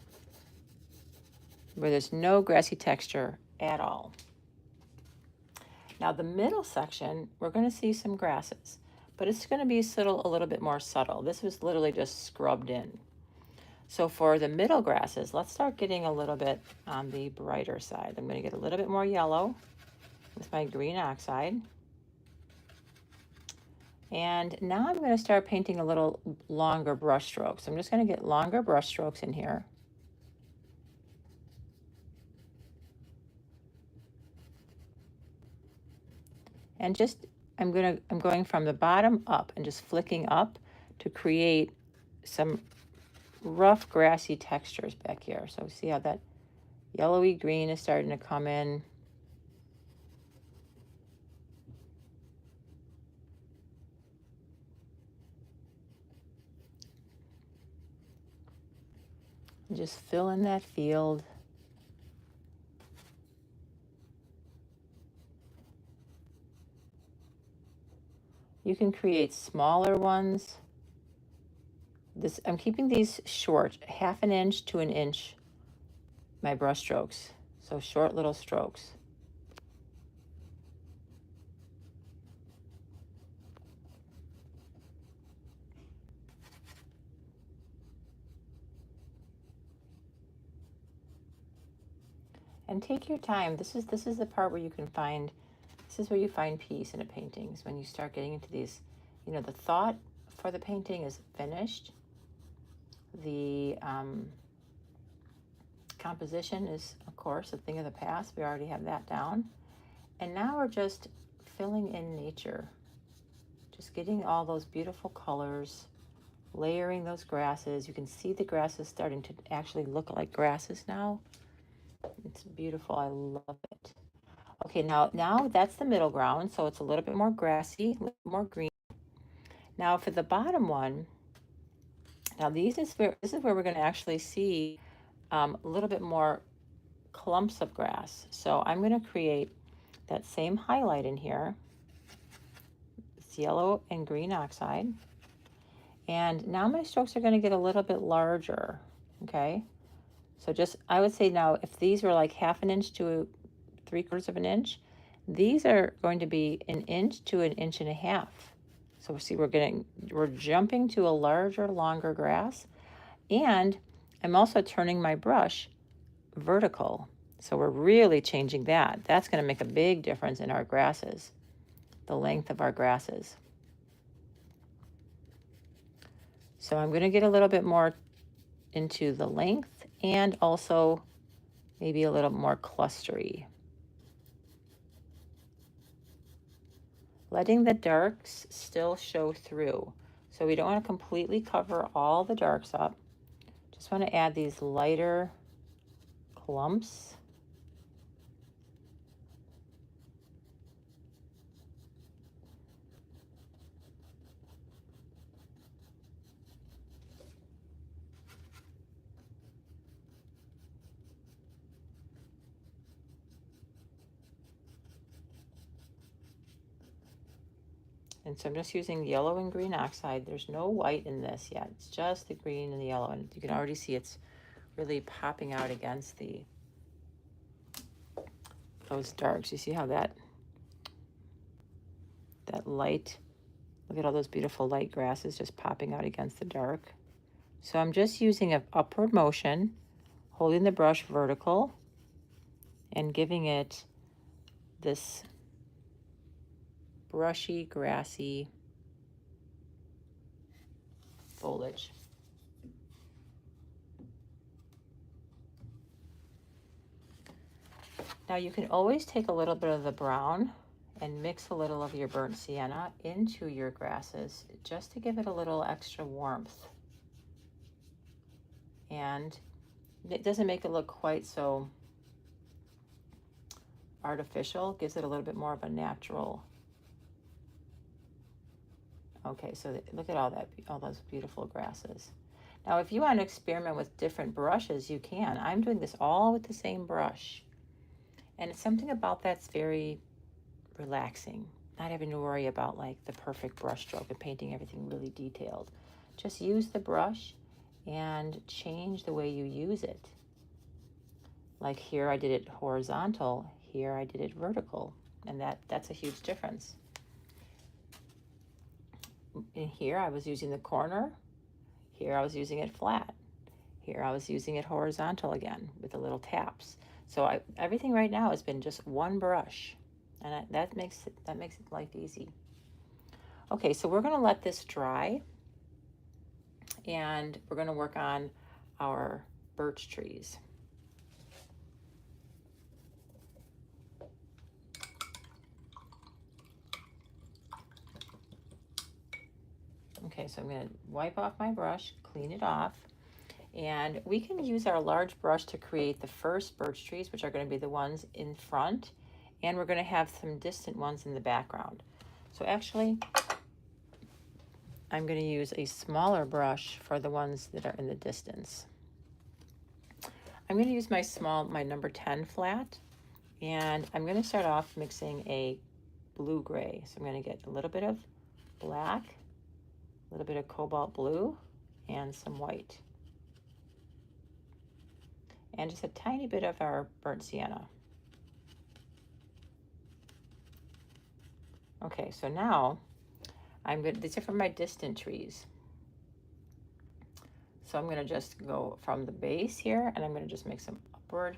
where there's no grassy texture at all. Now the middle section, we're going to see some grasses, but it's going to be a little bit more subtle. This was literally just scrubbed in. So for the middle grasses, let's start getting a little bit on the brighter side. I'm going to get a little bit more yellow with my green oxide. And now I'm going to start painting a little longer brush strokes. I'm just going to get longer brush strokes in here. And I'm going from the bottom up and just flicking up to create some rough grassy textures back here. So see how that yellowy green is starting to come in. And just fill in that field. You can create smaller ones. I'm keeping these short, half an inch to an inch, my brush strokes. So short little strokes. And take your time. This is the part where you can find, this is where you find peace in a painting, is when you start getting into these, the thought for the painting is finished. The composition is, of course, a thing of the past. We already have that down. And now we're just filling in nature. Just getting all those beautiful colors, layering those grasses. You can see the grasses starting to actually look like grasses now. It's beautiful. I love it. Okay, now that's the middle ground, so it's a little bit more grassy, a little more green. Now for the bottom one, now this is where we're going to actually see a little bit more clumps of grass. So I'm going to create that same highlight in here. It's yellow and green oxide. And now my strokes are going to get a little bit larger, okay? So I would say now, if these were like half an inch to 3/4 of an inch, these are going to be an inch to an inch and a half. So see, we're jumping to a larger, longer grass. And I'm also turning my brush vertical. So we're really changing that. That's going to make a big difference in our grasses, the length of our grasses. So I'm going to get a little bit more into the length and also maybe a little more clustery. Letting the darks still show through. So we don't want to completely cover all the darks up. Just want to add these lighter clumps. And so I'm just using yellow and green oxide. There's no white in this yet. It's just the green and the yellow. And you can already see it's really popping out against those darks. You see how that light, look at all those beautiful light grasses just popping out against the dark. So I'm just using an upward motion, holding the brush vertical and giving it this brushy, grassy foliage. Now you can always take a little bit of the brown and mix a little of your burnt sienna into your grasses just to give it a little extra warmth. And it doesn't make it look quite so artificial, it gives it a little bit more of a natural. Okay, so look at all those beautiful grasses. Now, if you want to experiment with different brushes, you can. I'm doing this all with the same brush. And it's something about that's very relaxing. Not having to worry about like the perfect brush stroke and painting everything really detailed. Just use the brush and change the way you use it. Like here I did it horizontal, here I did it vertical, and that's a huge difference. In here I was using the corner, here I was using it flat, here I was using it horizontal again with the little taps. So everything right now has been just one brush, and that makes it life easy. Okay, so we're going to let this dry, and we're going to work on our birch trees. Okay, so I'm going to wipe off my brush, clean it off, and we can use our large brush to create the first birch trees, which are going to be the ones in front, and we're going to have some distant ones in the background. So actually, I'm going to use a smaller brush for the ones that are in the distance. I'm going to use my number 10 flat, and I'm going to start off mixing a blue-gray. So I'm going to get a little bit of black, a little bit of cobalt blue, and some white. And just a tiny bit of our burnt sienna. Okay, so now these are for my distant trees. So I'm gonna just go from the base here, and I'm gonna just make some upward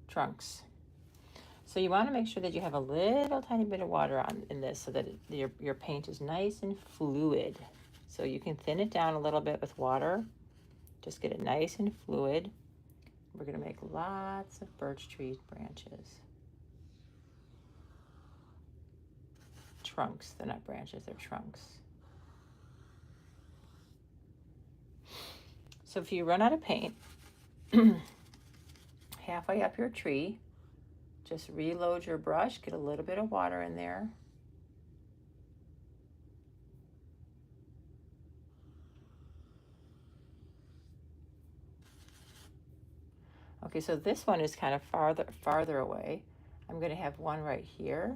trunks. So you want to make sure that you have a little tiny bit of water in this so that your paint is nice and fluid. So you can thin it down a little bit with water. Just get it nice and fluid. We're going to make lots of birch tree branches. Trunks, they're not branches, they're trunks. So if you run out of paint, halfway up your tree, just reload your brush, get a little bit of water in there. Okay, so this one is kind of farther away. I'm going to have one right here.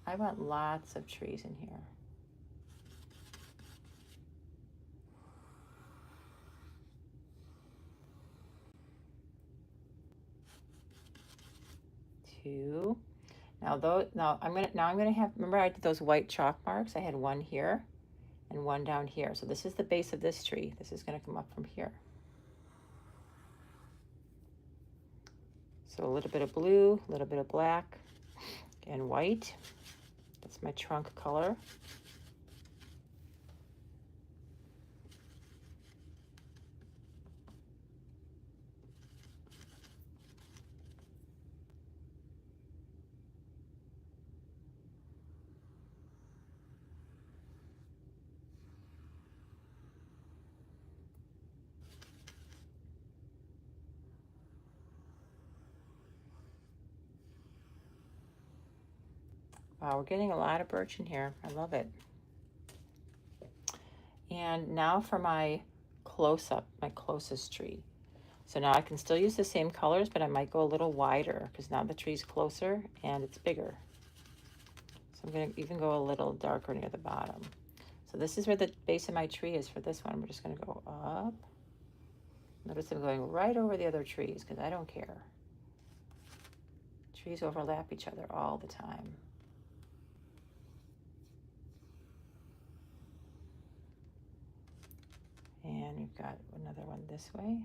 I want lots of trees in here. Two. Now I'm gonna have, remember I did those white chalk marks? I had one here and one down here. So this is the base of this tree. This is gonna come up from here. So a little bit of blue, a little bit of black, and white. That's my trunk color. Wow, we're getting a lot of birch in here. I love it. And now for my close-up, my closest tree. So now I can still use the same colors, but I might go a little wider because now the tree's closer and it's bigger. So I'm going to even go a little darker near the bottom. So this is where the base of my tree is for this one. We're just going to go up. Notice I'm going right over the other trees because I don't care. Trees overlap each other all the time. And we've got another one this way.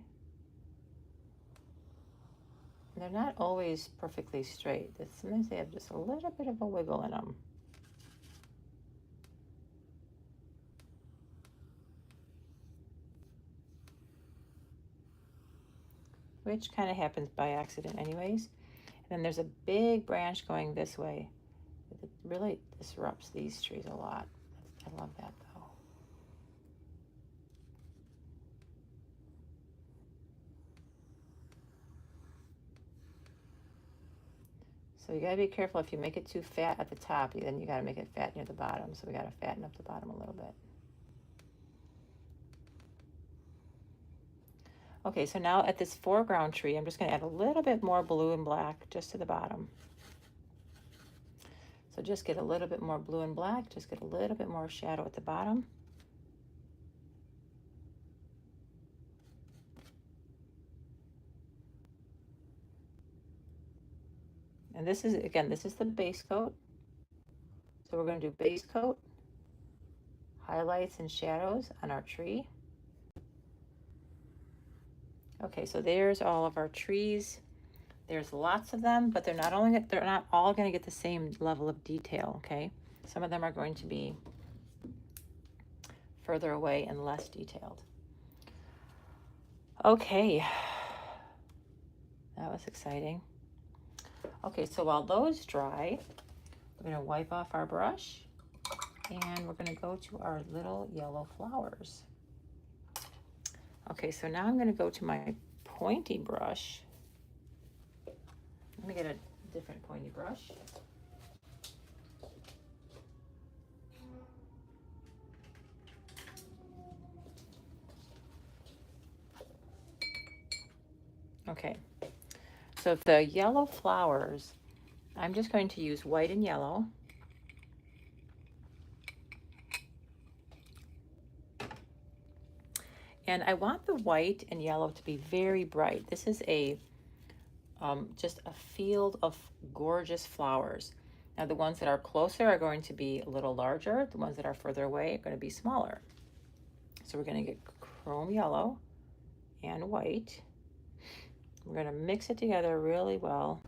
They're not always perfectly straight. Sometimes they have just a little bit of a wiggle in them. Which kind of happens by accident anyways. And then there's a big branch going this way. It really disrupts these trees a lot. I love that though. So you gotta be careful if you make it too fat at the top, then you gotta make it fat near the bottom. So we gotta fatten up the bottom a little bit. Okay, so now at this foreground tree, I'm just gonna add a little bit more blue and black just to the bottom. So just get a little bit more blue and black, just get a little bit more shadow at the bottom. And this is, again, this is the base coat. So we're going to do base coat, highlights and shadows on our tree. Okay, so there's all of our trees. There's lots of them, but they're not all going to get the same level of detail, okay? Some of them are going to be further away and less detailed. Okay, that was exciting. Okay, so while those dry, we're going to wipe off our brush and we're going to go to our little yellow flowers. Okay, so now I'm going to go to my pointy brush. Let me get a different pointy brush. Okay, so the yellow flowers, I'm just going to use white and yellow. And I want the white and yellow to be very bright. This is a just a field of gorgeous flowers. Now the ones that are closer are going to be a little larger. The ones that are further away are going to be smaller. So we're going to get chrome yellow and white. We're going to mix it together really well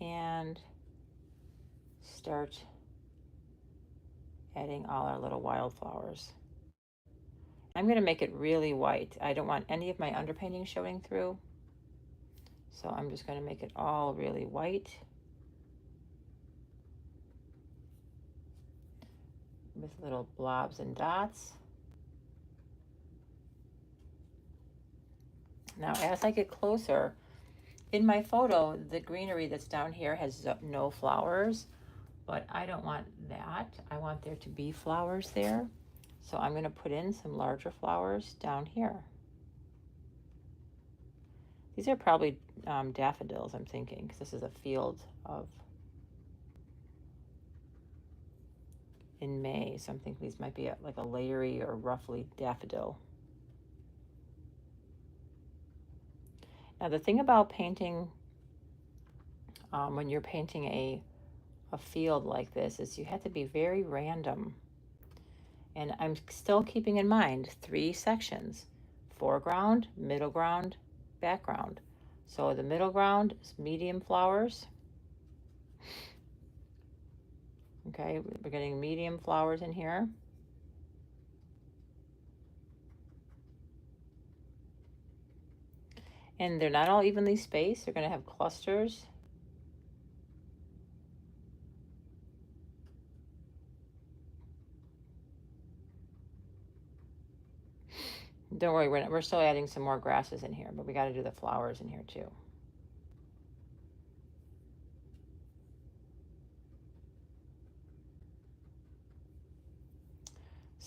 and start adding all our little wildflowers. I'm going to make it really white. I don't want any of my underpainting showing through. So I'm just going to make it all really white with little blobs and dots. Now, as I get closer, in my photo, the greenery that's down here has no flowers, but I don't want that. I want there to be flowers there. So I'm going to put in some larger flowers down here. These are probably daffodils, I'm thinking, because this is a field of in May. So I'm thinking these might be like a layery or roughly daffodil. Now the thing about painting, when you're painting a field like this, is you have to be very random. And I'm still keeping in mind 3 sections: foreground, middle ground, background. So the middle ground is medium flowers. Okay, we're getting medium flowers in here. And they're not all evenly spaced. They're going to have clusters. Don't worry, we're still adding some more grasses in here, but we got to do the flowers in here too.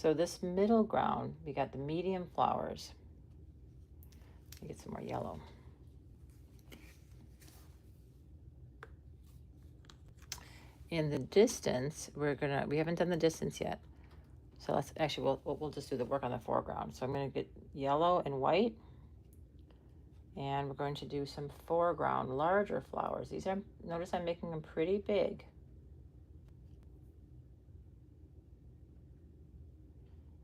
So this middle ground, we got the medium flowers. Let me get some more yellow. In the distance, we haven't done the distance yet. So let's actually, we'll just do the work on the foreground. So I'm going to get yellow and white. And we're going to do some foreground, larger flowers. These are, notice I'm making them pretty big.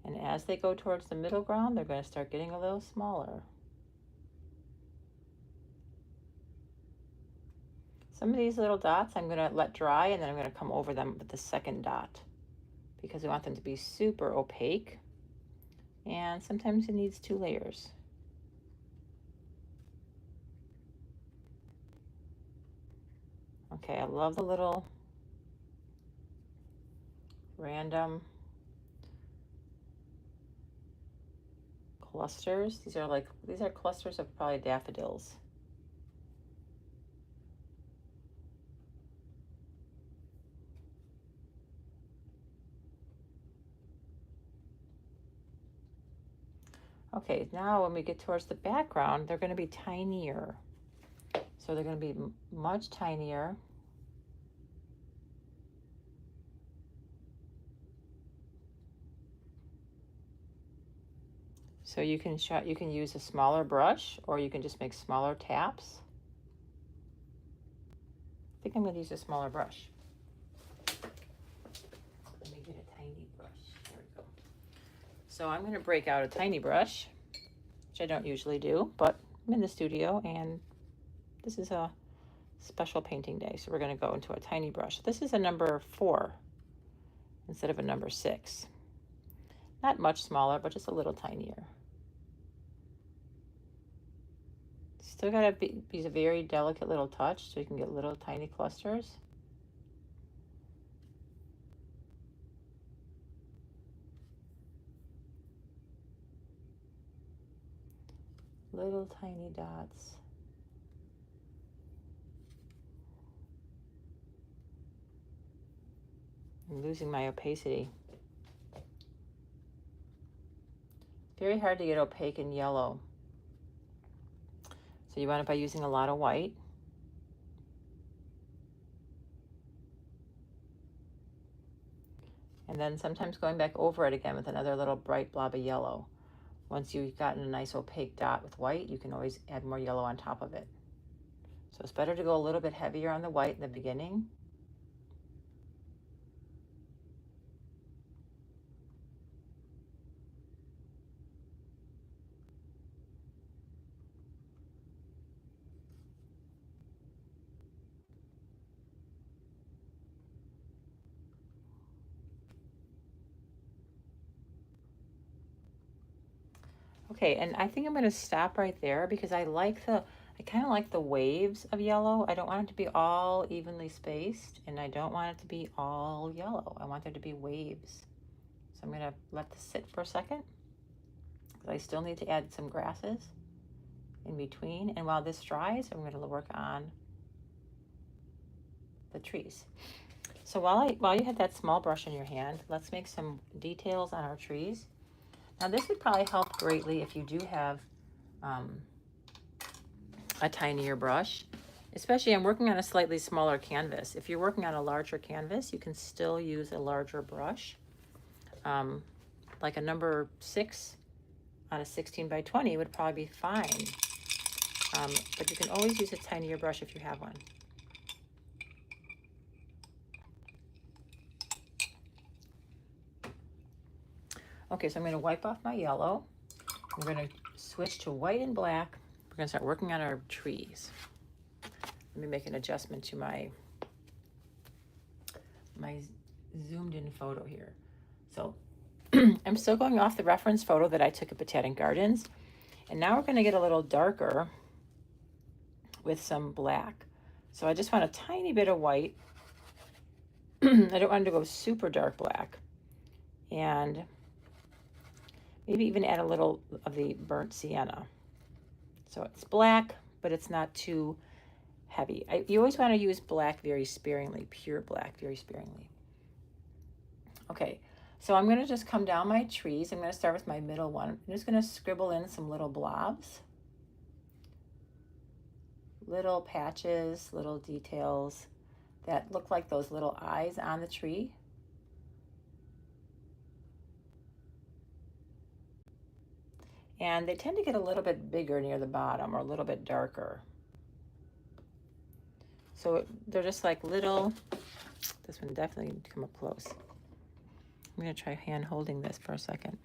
And as they go towards the middle ground, they're going to start getting a little smaller. Some of these little dots I'm going to let dry, and then I'm going to come over them with the second dot because we want them to be super opaque. And sometimes it needs 2 layers. Okay, I love the little random clusters. These are clusters of probably daffodils. Okay, now when we get towards the background, they're going to be tinier. So they're going to be much tinier. So you can use a smaller brush, or you can just make smaller taps. I think I'm going to use a smaller brush. Let me get a tiny brush. There we go. So I'm going to break out a tiny brush, which I don't usually do, but I'm in the studio and this is a special painting day. So we're going to go into a tiny brush. This is a number 4 instead of a number 6. Not much smaller, but just a little tinier. Still got to use a very delicate little touch so you can get little tiny clusters. Little tiny dots. I'm losing my opacity. Very hard to get opaque in yellow. So you want it by using a lot of white. And then sometimes going back over it again with another little bright blob of yellow. Once you've gotten a nice opaque dot with white, you can always add more yellow on top of it. So it's better to go a little bit heavier on the white in the beginning. Okay, and I think I'm going to stop right there because I kind of like the waves of yellow. I don't want it to be all evenly spaced, and I don't want it to be all yellow. I want there to be waves. So I'm going to let this sit for a second because I still need to add some grasses in between. And while this dries, I'm going to work on the trees. So while you have that small brush in your hand, let's make some details on our trees. Now this would probably help greatly if you do have a tinier brush, especially I'm working on a slightly smaller canvas. If you're working on a larger canvas, you can still use a larger brush. Like a number 6 on a 16 by 20 would probably be fine. But you can always use a tinier brush if you have one. Okay, so I'm going to wipe off my yellow. I'm going to switch to white and black. We're going to start working on our trees. Let me make an adjustment to my zoomed in photo here. So I'm still going off the reference photo that I took at Botanic Gardens. And now we're going to get a little darker with some black. So I just want a tiny bit of white. I don't want to go super dark black. And maybe even add a little of the burnt sienna. So it's black, but it's not too heavy. You always want to use black very sparingly, pure black very sparingly. Okay, So I'm going to just come down my trees. I'm going to start with my middle one. I'm just going to scribble in some little blobs, little patches, little details that look like those little eyes on the tree. And they tend to get a little bit bigger near the bottom or a little bit darker. So they're just like little, this one definitely needs to come up close. I'm going to try hand holding this for a second.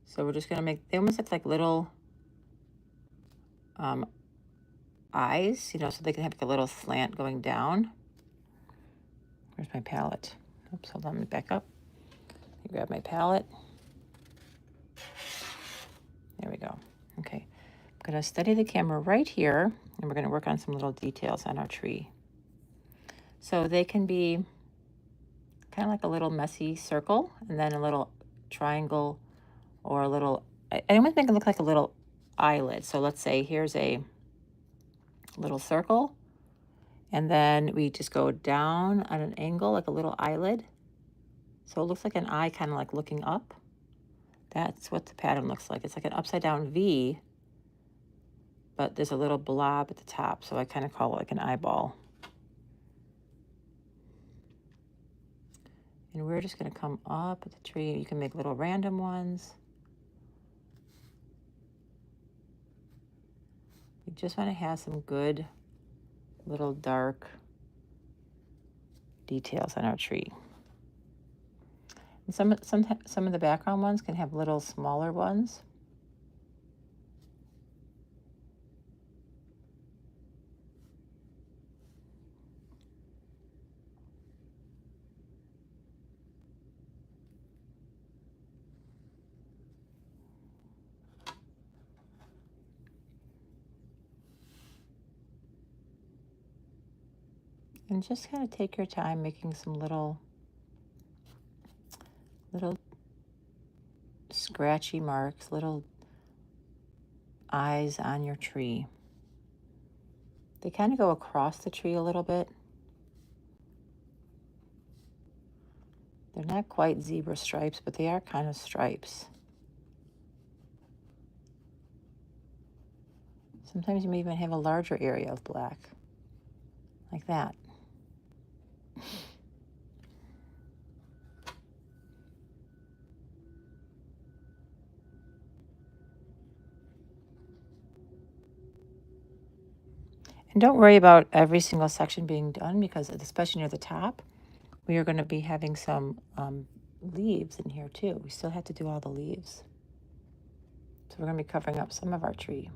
So we're just going to make, they almost look like little eyes, you know, so they can have like a little slant going down. Where's my palette? Oops, hold on, let me back up. Let me grab my palette. There we go. Okay, I'm going to steady the camera right here, and we're going to work on some little details on our tree. So they can be kind of like a little messy circle, and then a little triangle, or a little, I almost make it look like a little eyelid. So let's say here's a little circle, and then we just go down at an angle like a little eyelid. So it looks like an eye kind of like looking up. That's what the pattern looks like. It's like an upside down V, but there's a little blob at the top. So I kind of call it like an eyeball. And we're just going to come up at the tree. You can make little random ones. We just want to have some good little dark details on our tree. And some of the background ones can have little smaller ones. And just kind of take your time making some little scratchy marks, little eyes on your tree. They kind of go across the tree a little bit. They're not quite zebra stripes, but they are kind of stripes. Sometimes you may even have a larger area of black, like that. And don't worry about every single section being done, because especially near the top, we are going to be having some leaves in here too. We still have to do all the leaves. So we're going to be covering up some of our tree.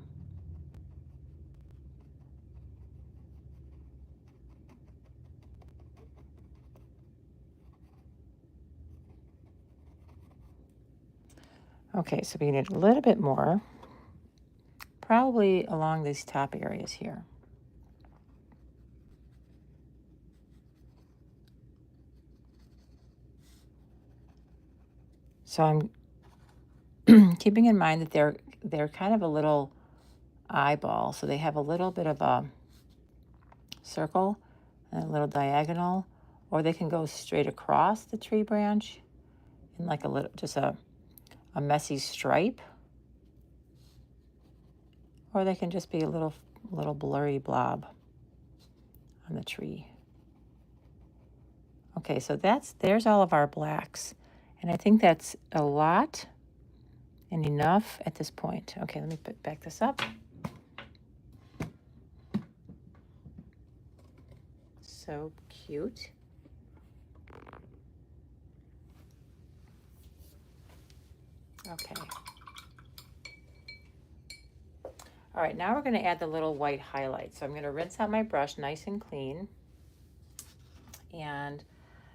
Okay, so we need a little bit more, probably along these top areas here. So I'm keeping in mind that they're kind of a little eyeball, so they have a little bit of a circle and a little diagonal, or they can go straight across the tree branch in like a little, just a messy stripe, or they can just be a little blurry blob on the tree. Okay, so there's all of our blacks, and I think that's a lot and enough at this point. Okay, let me back this up. So cute. Okay. All right, now we're going to add the little white highlights. So I'm going to rinse out my brush nice and clean, and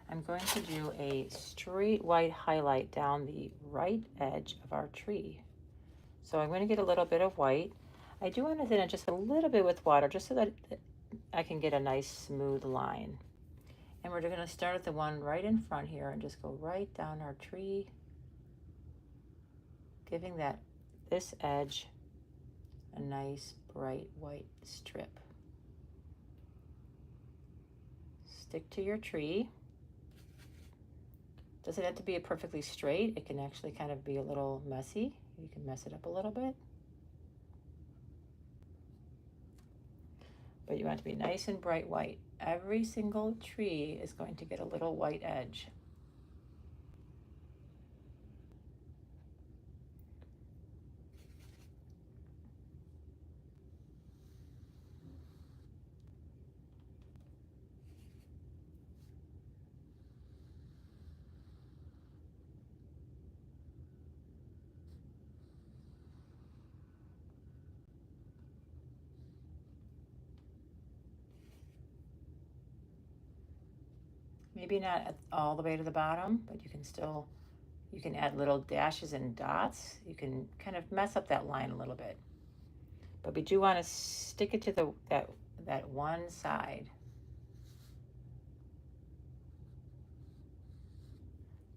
I'm going to do a straight white highlight down the right edge of our tree. So I'm going to get a little bit of white. I do want to thin it just a little bit with water, just so that I can get a nice smooth line. And we're going to start at the one right in front here and just go right down our tree. giving this edge a nice bright white strip. Stick to your tree. Doesn't have to be perfectly straight. It can actually kind of be a little messy. You can mess it up a little bit. But you want it to be nice and bright white. Every single tree is going to get a little white edge. Maybe not all the way to the bottom, but you can add little dashes and dots. You can kind of mess up that line a little bit. But we do want to stick it to that one side.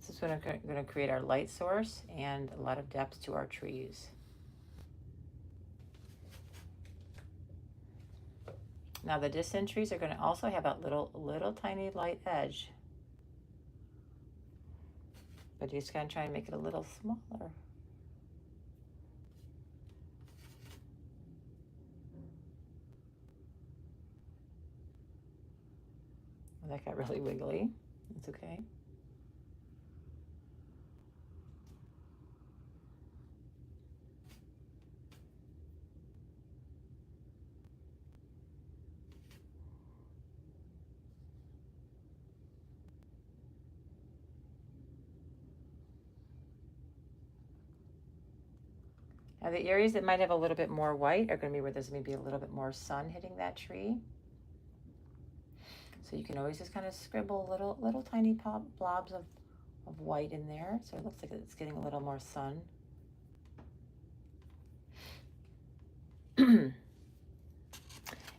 This is going to create our light source and a lot of depth to our trees. Now the distant trees are going to also have that little tiny light edge. But you're just going to try and make it a little smaller. That got really wiggly. It's okay. Now the areas that might have a little bit more white are going to be where there's maybe a little bit more sun hitting that tree. So you can always just kind of scribble little tiny blobs of white in there. So it looks like it's getting a little more sun.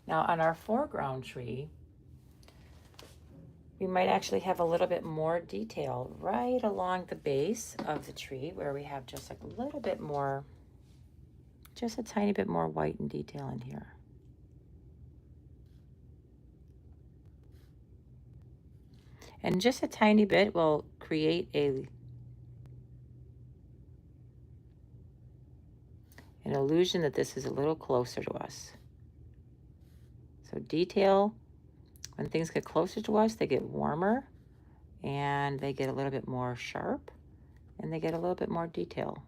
Now on our foreground tree, we might actually have a little bit more detail right along the base of the tree where we have just like a little bit more, just a tiny bit more white in detail in here. And just a tiny bit will create an illusion that this is a little closer to us. So detail, when things get closer to us, they get warmer and they get a little bit more sharp and they get a little bit more detail.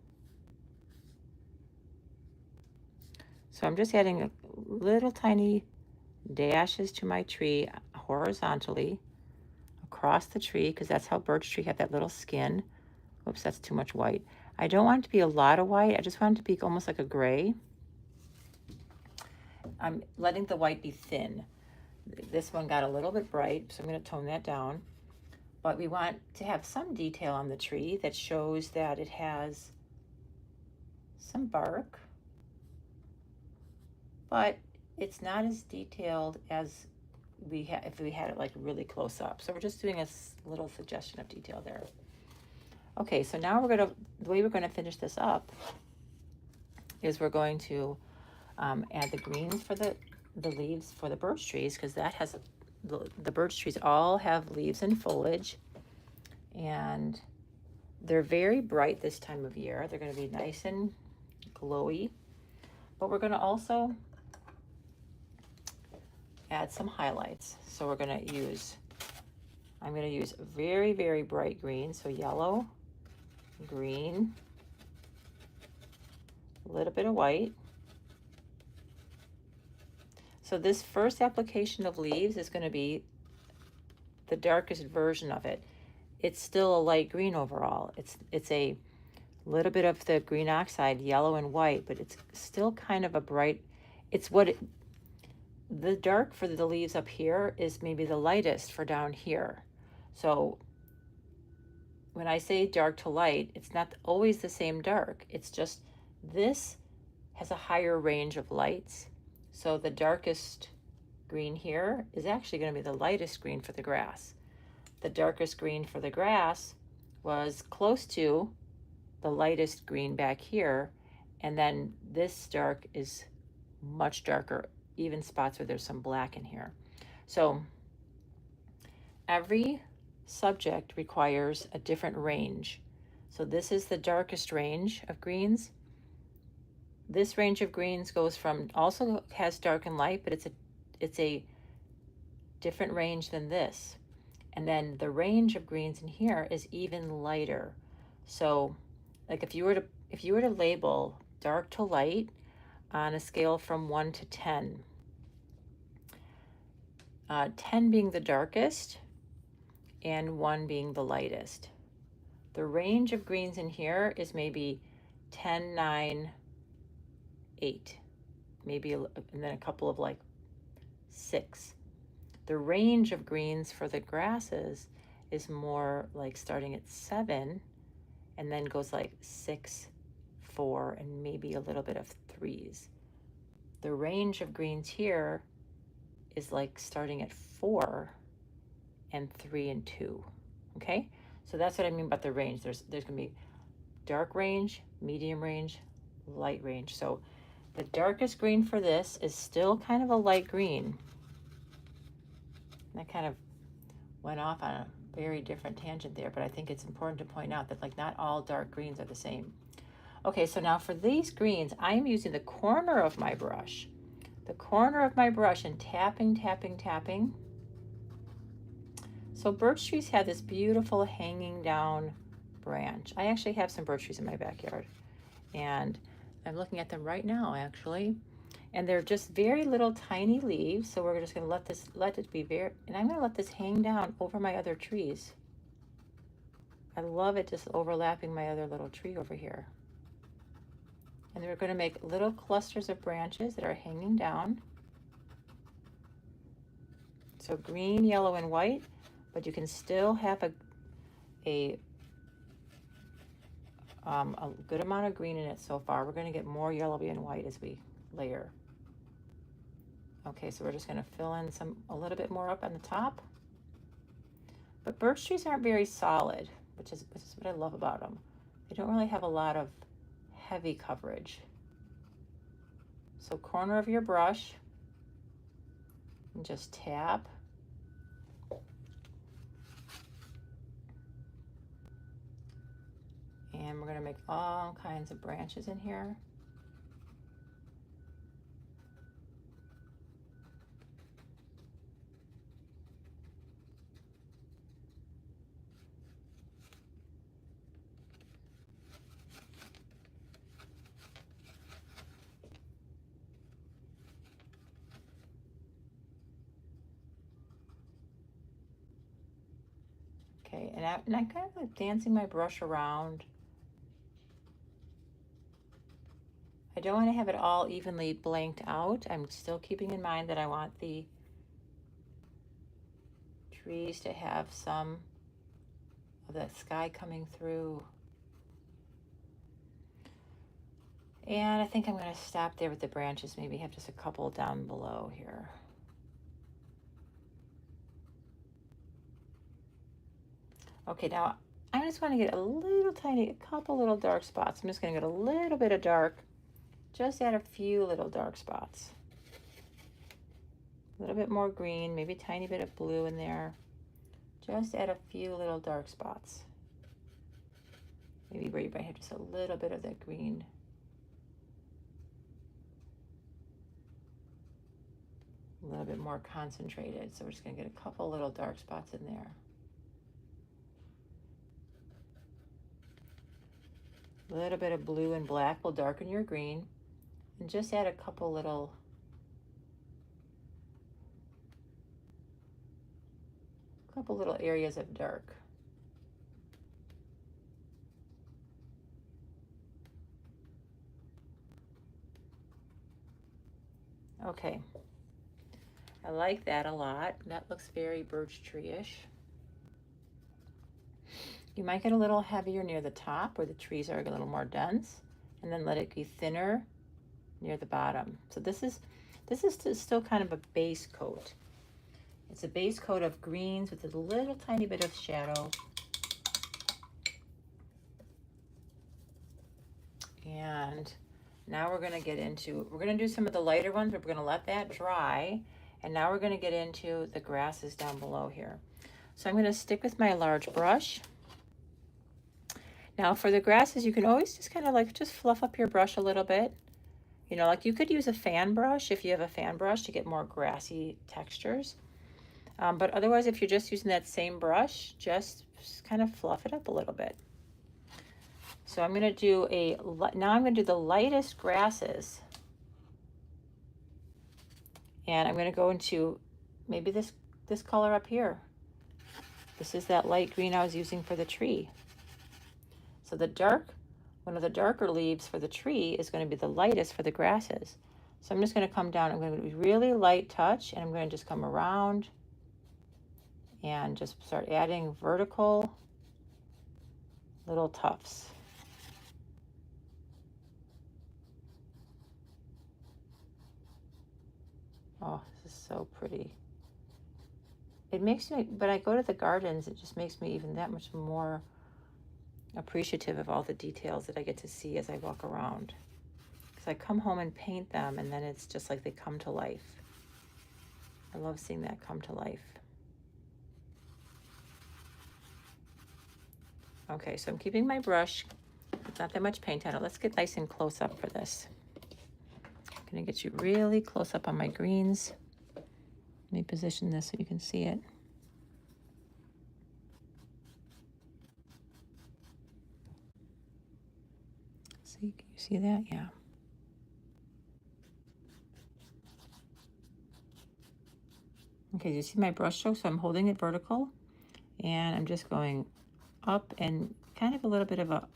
So I'm just adding little tiny dashes to my tree horizontally across the tree, because that's how birch tree have that little skin. Oops, that's too much white. I don't want it to be a lot of white. I just want it to be almost like a gray. I'm letting the white be thin. This one got a little bit bright, so I'm going to tone that down. But we want to have some detail on the tree that shows that it has some bark, but it's not as detailed as if we had it like really close up. So we're just doing a little suggestion of detail there. Okay, so now the way we're gonna finish this up is we're going to add the greens for the leaves for the birch trees, because that has, the birch trees all have leaves and foliage, and they're very bright this time of year. They're gonna be nice and glowy, but we're gonna also add some highlights. So I'm gonna use very, very bright green, so yellow, green, a little bit of white. So this first application of leaves is gonna be the darkest version of it. It's still a light green overall. It's a little bit of the green oxide, yellow and white, but it's still kind of a bright, the dark for the leaves up here is maybe the lightest for down here. So when I say dark to light, it's not always the same dark. It's just this has a higher range of lights. So the darkest green here is actually going to be the lightest green for the grass. The darkest green for the grass was close to the lightest green back here, and then this dark is much darker, even spots where there's some black in here. So every subject requires a different range. So this is the darkest range of greens. This range of greens goes from, also has dark and light, but it's a different range than this. And then the range of greens in here is even lighter. So like if you were to label dark to light on a scale from 1 to 10, 10 being the darkest and 1 being the lightest. The range of greens in here is maybe 10, 9, 8, maybe, and then a couple of like 6. The range of greens for the grasses is more like starting at 7 and then goes like 6, 4, and maybe a little bit of 3s. The range of greens here is like starting at 4 and 3 and 2. Okay, so that's what I mean about the range. There's gonna be dark range, medium range, light range. So the darkest green for this is still kind of a light green. And I kind of went off on a very different tangent there, but I think it's important to point out that like not all dark greens are the same. Okay, so now for these greens, I'm using the corner of my brush. The corner of my brush and tapping, tapping, tapping. So birch trees have this beautiful hanging down branch. I actually have some birch trees in my backyard, and I'm looking at them right now actually. And they're just very little tiny leaves. So we're just gonna let it be very, and I'm gonna let this hang down over my other trees. I love it just overlapping my other little tree over here. And we're gonna make little clusters of branches that are hanging down. So green, yellow, and white, but you can still have a good amount of green in it so far. We're gonna get more yellowy and white as we layer. Okay, so we're just gonna fill in a little bit more up on the top. But birch trees aren't very solid, which is what I love about them. They don't really have a lot of heavy coverage. So corner of your brush, and just tap. And we're gonna make all kinds of branches in here. Okay, and I'm kind of like dancing my brush around. I don't want to have it all evenly blanked out. I'm still keeping in mind that I want the trees to have some of that sky coming through. And I think I'm going to stop there with the branches, maybe have just a couple down below here. Okay, now I just want to get a couple little dark spots. I'm just going to get a little bit of dark, just add a few little dark spots. A little bit more green, maybe a tiny bit of blue in there. Just add a few little dark spots. Maybe where you might have just a little bit of that green. A little bit more concentrated. So we're just gonna get a couple little dark spots in there. A little bit of blue and black will darken your green. And just add a couple little areas of dark. Okay, I like that a lot. That looks very birch tree-ish. You might get a little heavier near the top where the trees are a little more dense, and then let it be thinner near the bottom. So this is still kind of a base coat. It's a base coat of greens with a little tiny bit of shadow. And now we're gonna get into, we're gonna do some of the lighter ones, but we're gonna let that dry. And now we're gonna get into the grasses down below here. So I'm gonna stick with my large brush. Now for the grasses, you can always just kind of like just fluff up your brush a little bit. You know, like you could use a fan brush if you have a fan brush to get more grassy textures. But otherwise, if you're just using that same brush, just kind of fluff it up a little bit. So I'm gonna do now I'm gonna do the lightest grasses. And I'm gonna go into maybe this color up here. This is that light green I was using for the tree. So one of the darker leaves for the tree is going to be the lightest for the grasses. So I'm just going to come down, I'm going to be really light touch, and I'm going to just come around and just start adding vertical little tufts. Oh, this is so pretty. It makes me, when I go to the gardens, it just makes me even that much more appreciative of all the details that I get to see as I walk around. Because I come home and paint them, and then it's just like they come to life. I love seeing that come to life. Okay, so I'm keeping my brush, not that much paint on it. Let's get nice and close up for this. I'm gonna get you really close up on my greens. Let me position this so you can see it. See, can you see that? Yeah. Okay, you see my brush stroke? So I'm holding it vertical, and I'm just going up and kind of a little bit of a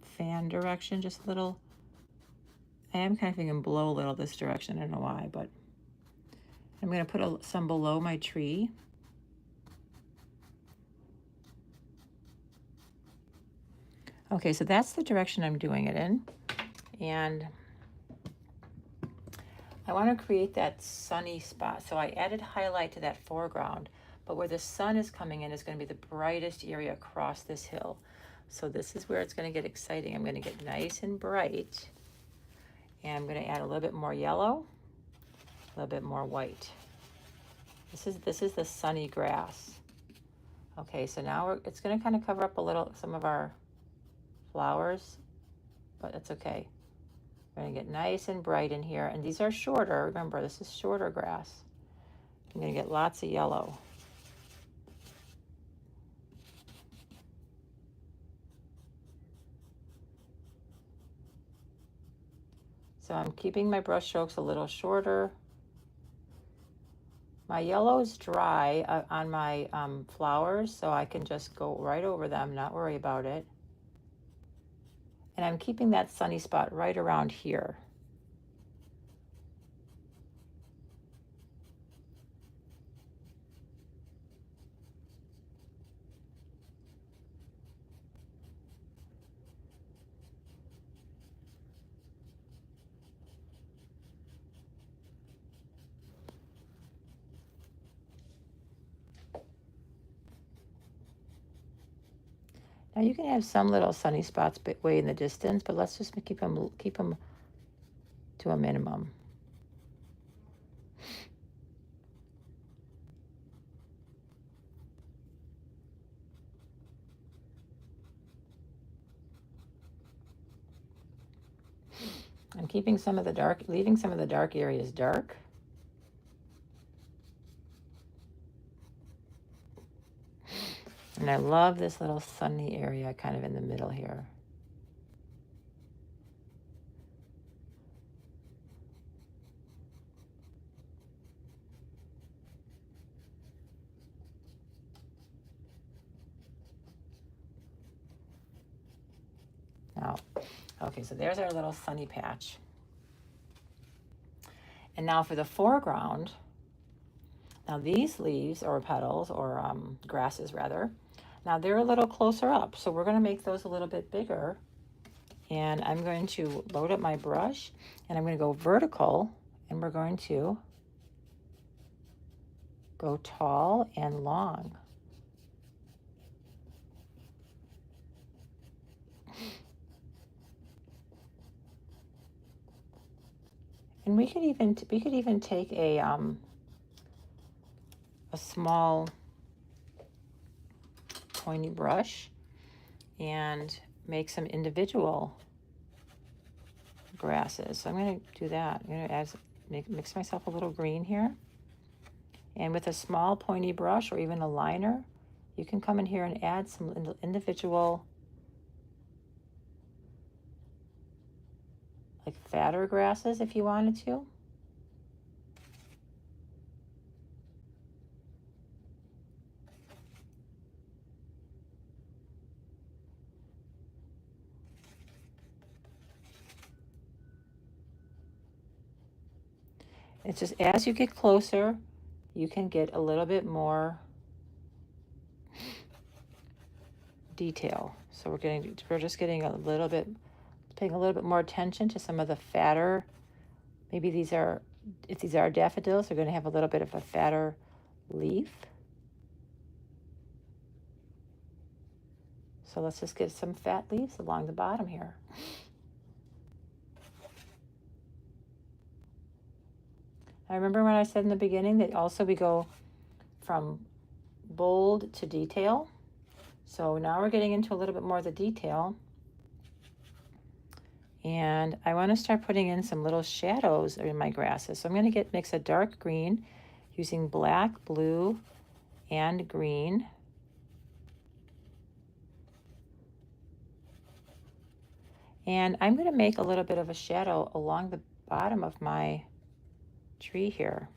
fan direction, just a little. I am kind of thinking blow a little this direction. I don't know why, but I'm going to put some below my tree. Okay, so that's the direction I'm doing it in. And I want to create that sunny spot. So I added highlight to that foreground, but where the sun is coming in is going to be the brightest area across this hill. So this is where it's going to get exciting. I'm going to get nice and bright, and I'm going to add a little bit more yellow, a little bit more white. This is the sunny grass. Okay, so now it's going to kind of cover up a little some of our flowers, but that's okay. We're going to get nice and bright in here, and these are shorter. Remember, this is shorter grass. I'm going to get lots of yellow. So I'm keeping my brush strokes a little shorter. My yellow is dry on my flowers, so I can just go right over them, not worry about it. And I'm keeping that sunny spot right around here. Now you can have some little sunny spots way in the distance, but let's just keep them to a minimum. I'm keeping some of the dark, leaving some of the dark areas dark. And I love this little sunny area kind of in the middle here. Now, okay, so there's our little sunny patch. And now for the foreground, now these leaves or petals or grasses rather, now they're a little closer up. So we're gonna make those a little bit bigger. And I'm going to load up my brush and I'm gonna go vertical, and we're going to go tall and long. And we could even take a small pointy brush and make some individual grasses. So I'm going to do that. I'm going to mix myself a little green here. And with a small pointy brush or even a liner, you can come in here and add some individual, like fatter grasses if you wanted to. It's just as you get closer, you can get a little bit more detail. So we're just getting a little bit, paying a little bit more attention to some of the fatter. Maybe if these are daffodils, they're going to have a little bit of a fatter leaf. So let's just get some fat leaves along the bottom here. I remember when I said in the beginning that also we go from bold to detail. So now we're getting into a little bit more of the detail. And I want to start putting in some little shadows in my grasses. So I'm going to mix a dark green using black, blue, and green. And I'm going to make a little bit of a shadow along the bottom of my tree here.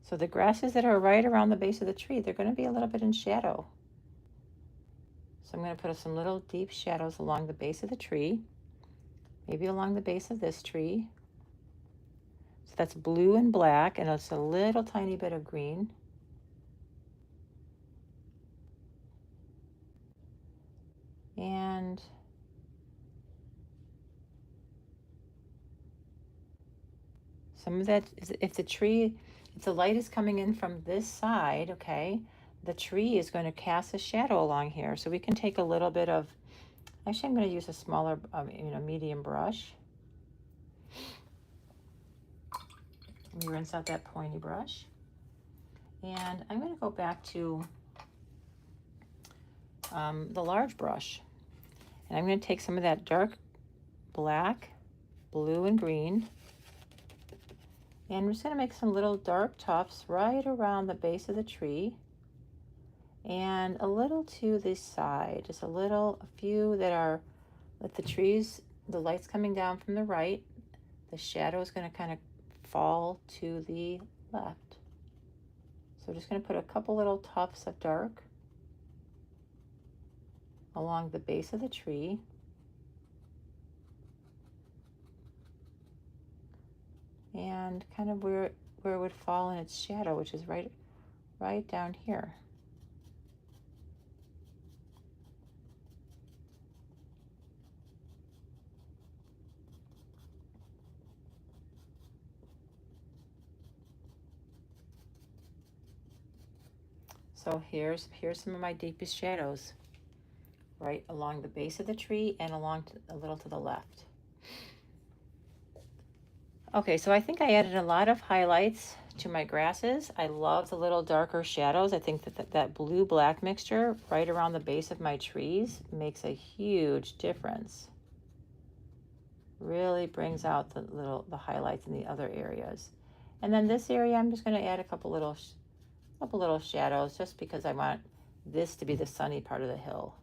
So the grasses that are right around the base of the tree, they're going to be a little bit in shadow. So I'm going to put some little deep shadows along the base of the tree, maybe along the base of this tree. So that's blue and black, and it's a little tiny bit of green. And some of that, if the light is coming in from this side, okay, the tree is going to cast a shadow along here. So we can take a little bit of, actually I'm going to use a smaller, medium brush. Let me rinse out that pointy brush. And I'm going to go back to the large brush. And I'm going to take some of that dark black, blue, and green. And I'm just going to make some little dark tufts right around the base of the tree. And a little to this side, just a few that are, with the trees, the light's coming down from the right. The shadow is going to kind of fall to the left. So I'm just going to put a couple little tufts of dark along the base of the tree. And kind of where it would fall in its shadow, which is right down here. So here's some of my deepest shadows, right along the base of the tree and a little to the left. Okay, so I think I added a lot of highlights to my grasses. I love the little darker shadows. I think that blue-black mixture right around the base of my trees makes a huge difference. Really brings out the highlights in the other areas. And then this area, I'm just going to add a couple little shadows just because I want this to be the sunny part of the hill.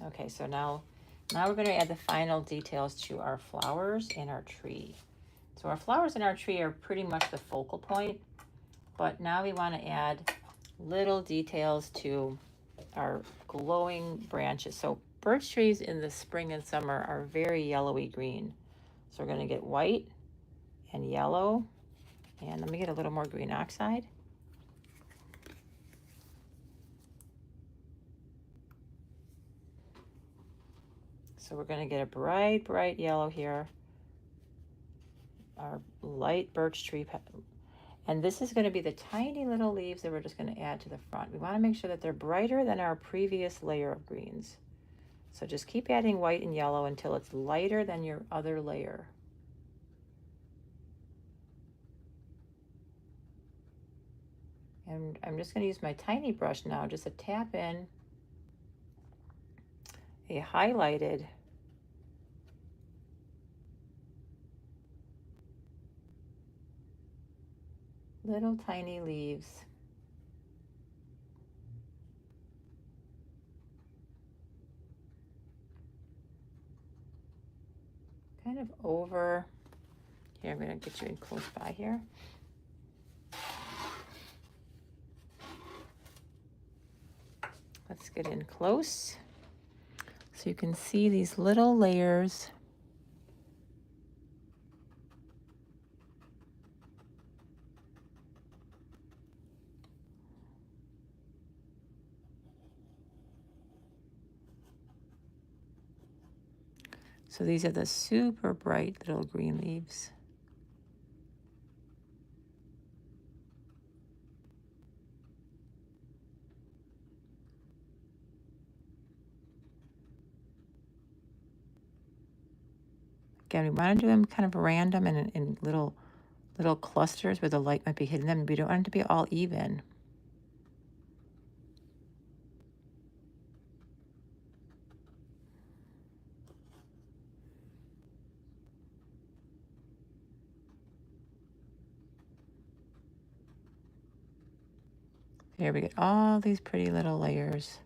Okay, so now we're going to add the final details to our flowers and our tree. So our flowers and our tree are pretty much the focal point, but now we want to add little details to our glowing branches. So birch trees in the spring and summer are very yellowy green. So we're going to get white and yellow, and let me get a little more green oxide. So we're going to get a bright yellow here our light birch tree. And this is going to be the tiny little leaves that we're just going to add to the front. We want to make sure that they're brighter than our previous layer of greens. So just keep adding white and yellow until it's lighter than your other layer. And I'm just going to use my tiny brush now just to tap in a highlighted little tiny leaves. Kind of over. Here, I'm going to get you in close by here. Let's get in close so you can see these little layers. So these are the super bright little green leaves. Again, we want to do them kind of random and in little clusters where the light might be hitting them. We don't want it to be all even. Here we get all these pretty little layers.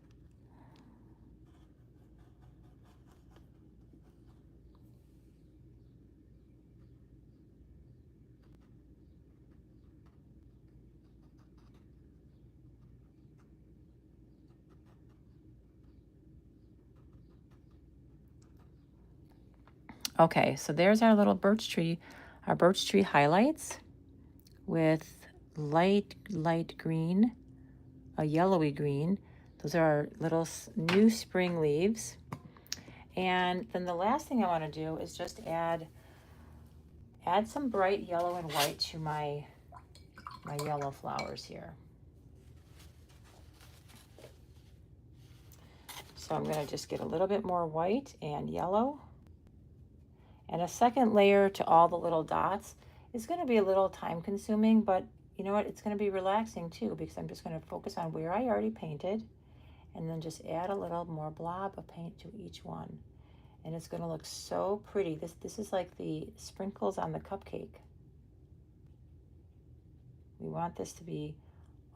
Okay, so there's our little birch tree, our birch tree highlights with light green, a yellowy green. Those are our little new spring leaves. And then the last thing I want to do is just add some bright yellow and white to my yellow flowers here. So I'm going to just get a little bit more white and yellow. And a second layer to all the little dots is going to be a little time consuming, but you know what? It's going to be relaxing too, because I'm just going to focus on where I already painted and then just add a little more blob of paint to each one. And it's going to look so pretty. This is like the sprinkles on the cupcake. We want this to be,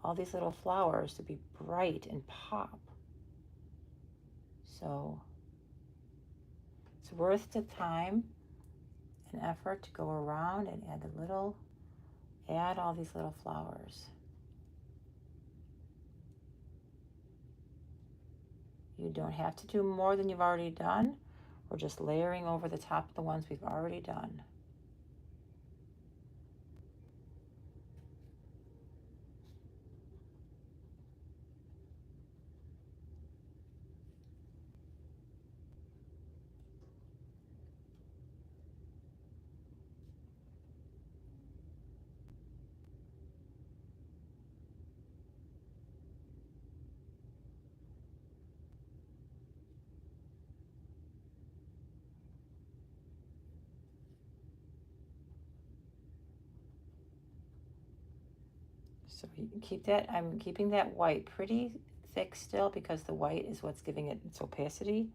all these little flowers to be bright and pop. So it's worth the time and effort to go around and add all these little flowers. You don't have to do more than you've already done. We're just layering over the top of the ones we've already done. So you can keep that, I'm keeping that white pretty thick still because the white is what's giving it its opacity.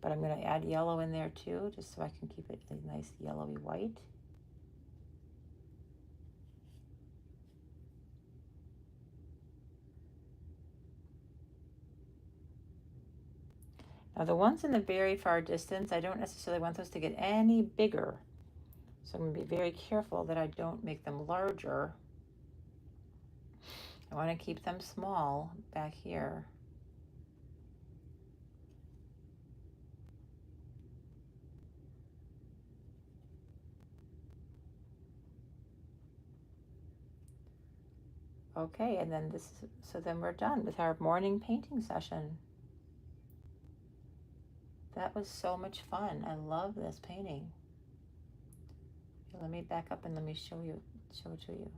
But I'm going to add yellow in there too, just so I can keep it a nice yellowy white. Now the ones in the very far distance, I don't necessarily want those to get any bigger. So I'm going to be very careful that I don't make them larger. I want to keep them small back here. Okay, and then so then we're done with our morning painting session. That was so much fun. I love this painting. I let me back up and let me show it to you.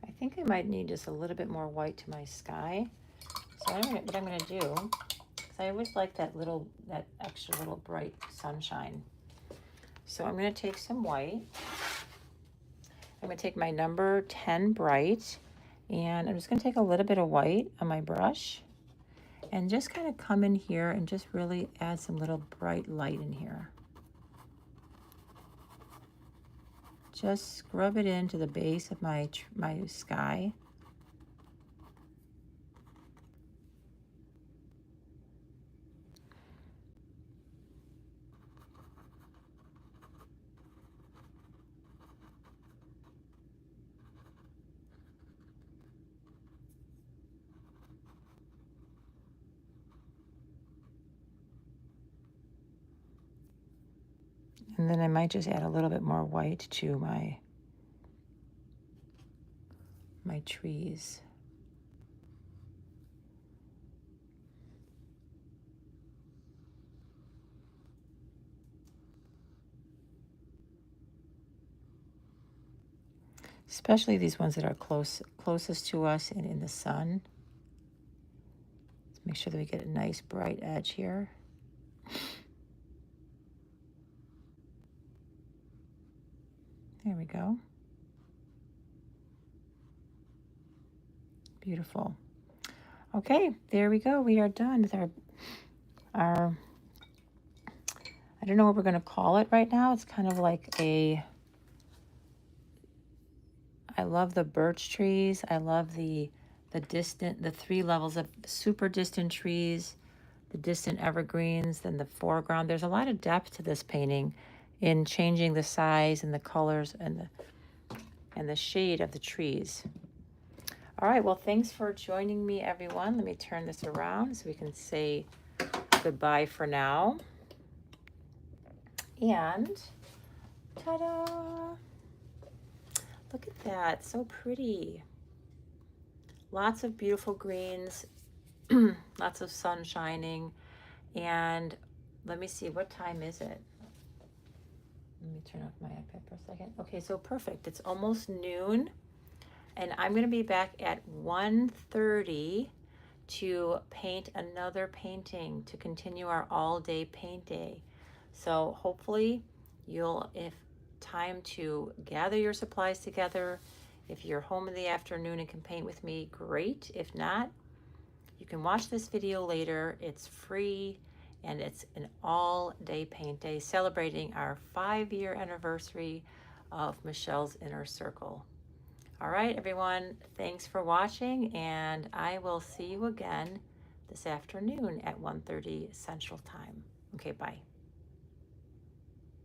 I think I might need just a little bit more white to my sky. So what I'm going to do, because I always like that extra little bright sunshine. So I'm going to take some white. I'm going to take my number 10 bright, and I'm just going to take a little bit of white on my brush and just kind of come in here and just really add some little bright light in here. Just scrub it into the base of my sky. And then I might just add a little bit more white to my trees. Especially these ones that are closest to us and in the sun. Let's make sure that we get a nice bright edge here. There we go. Beautiful. Okay, there we go. We are done with our I don't know what we're going to call it right now. It's kind of like I love the birch trees. I love the 3 levels of super distant trees, the distant evergreens, then the foreground. There's a lot of depth to this painting in changing the size and the colors and the shade of the trees. All right, well, thanks for joining me, everyone. Let me turn this around so we can say goodbye for now. And ta-da! Look at that, so pretty. Lots of beautiful greens, lots of sun shining. And let me see, what time is it? Let me turn off my iPad for a second. Okay, so perfect. It's almost noon, and I'm going to be back at 1:30 to paint another painting to continue our all-day paint day. So hopefully if time to gather your supplies together. If you're home in the afternoon and can paint with me, great. If not, you can watch this video later. It's free. And it's an all-day paint day celebrating our 5-year anniversary of Michelle's Inner Circle. All right, everyone, thanks for watching, and I will see you again this afternoon at 1:30 Central Time. Okay, bye.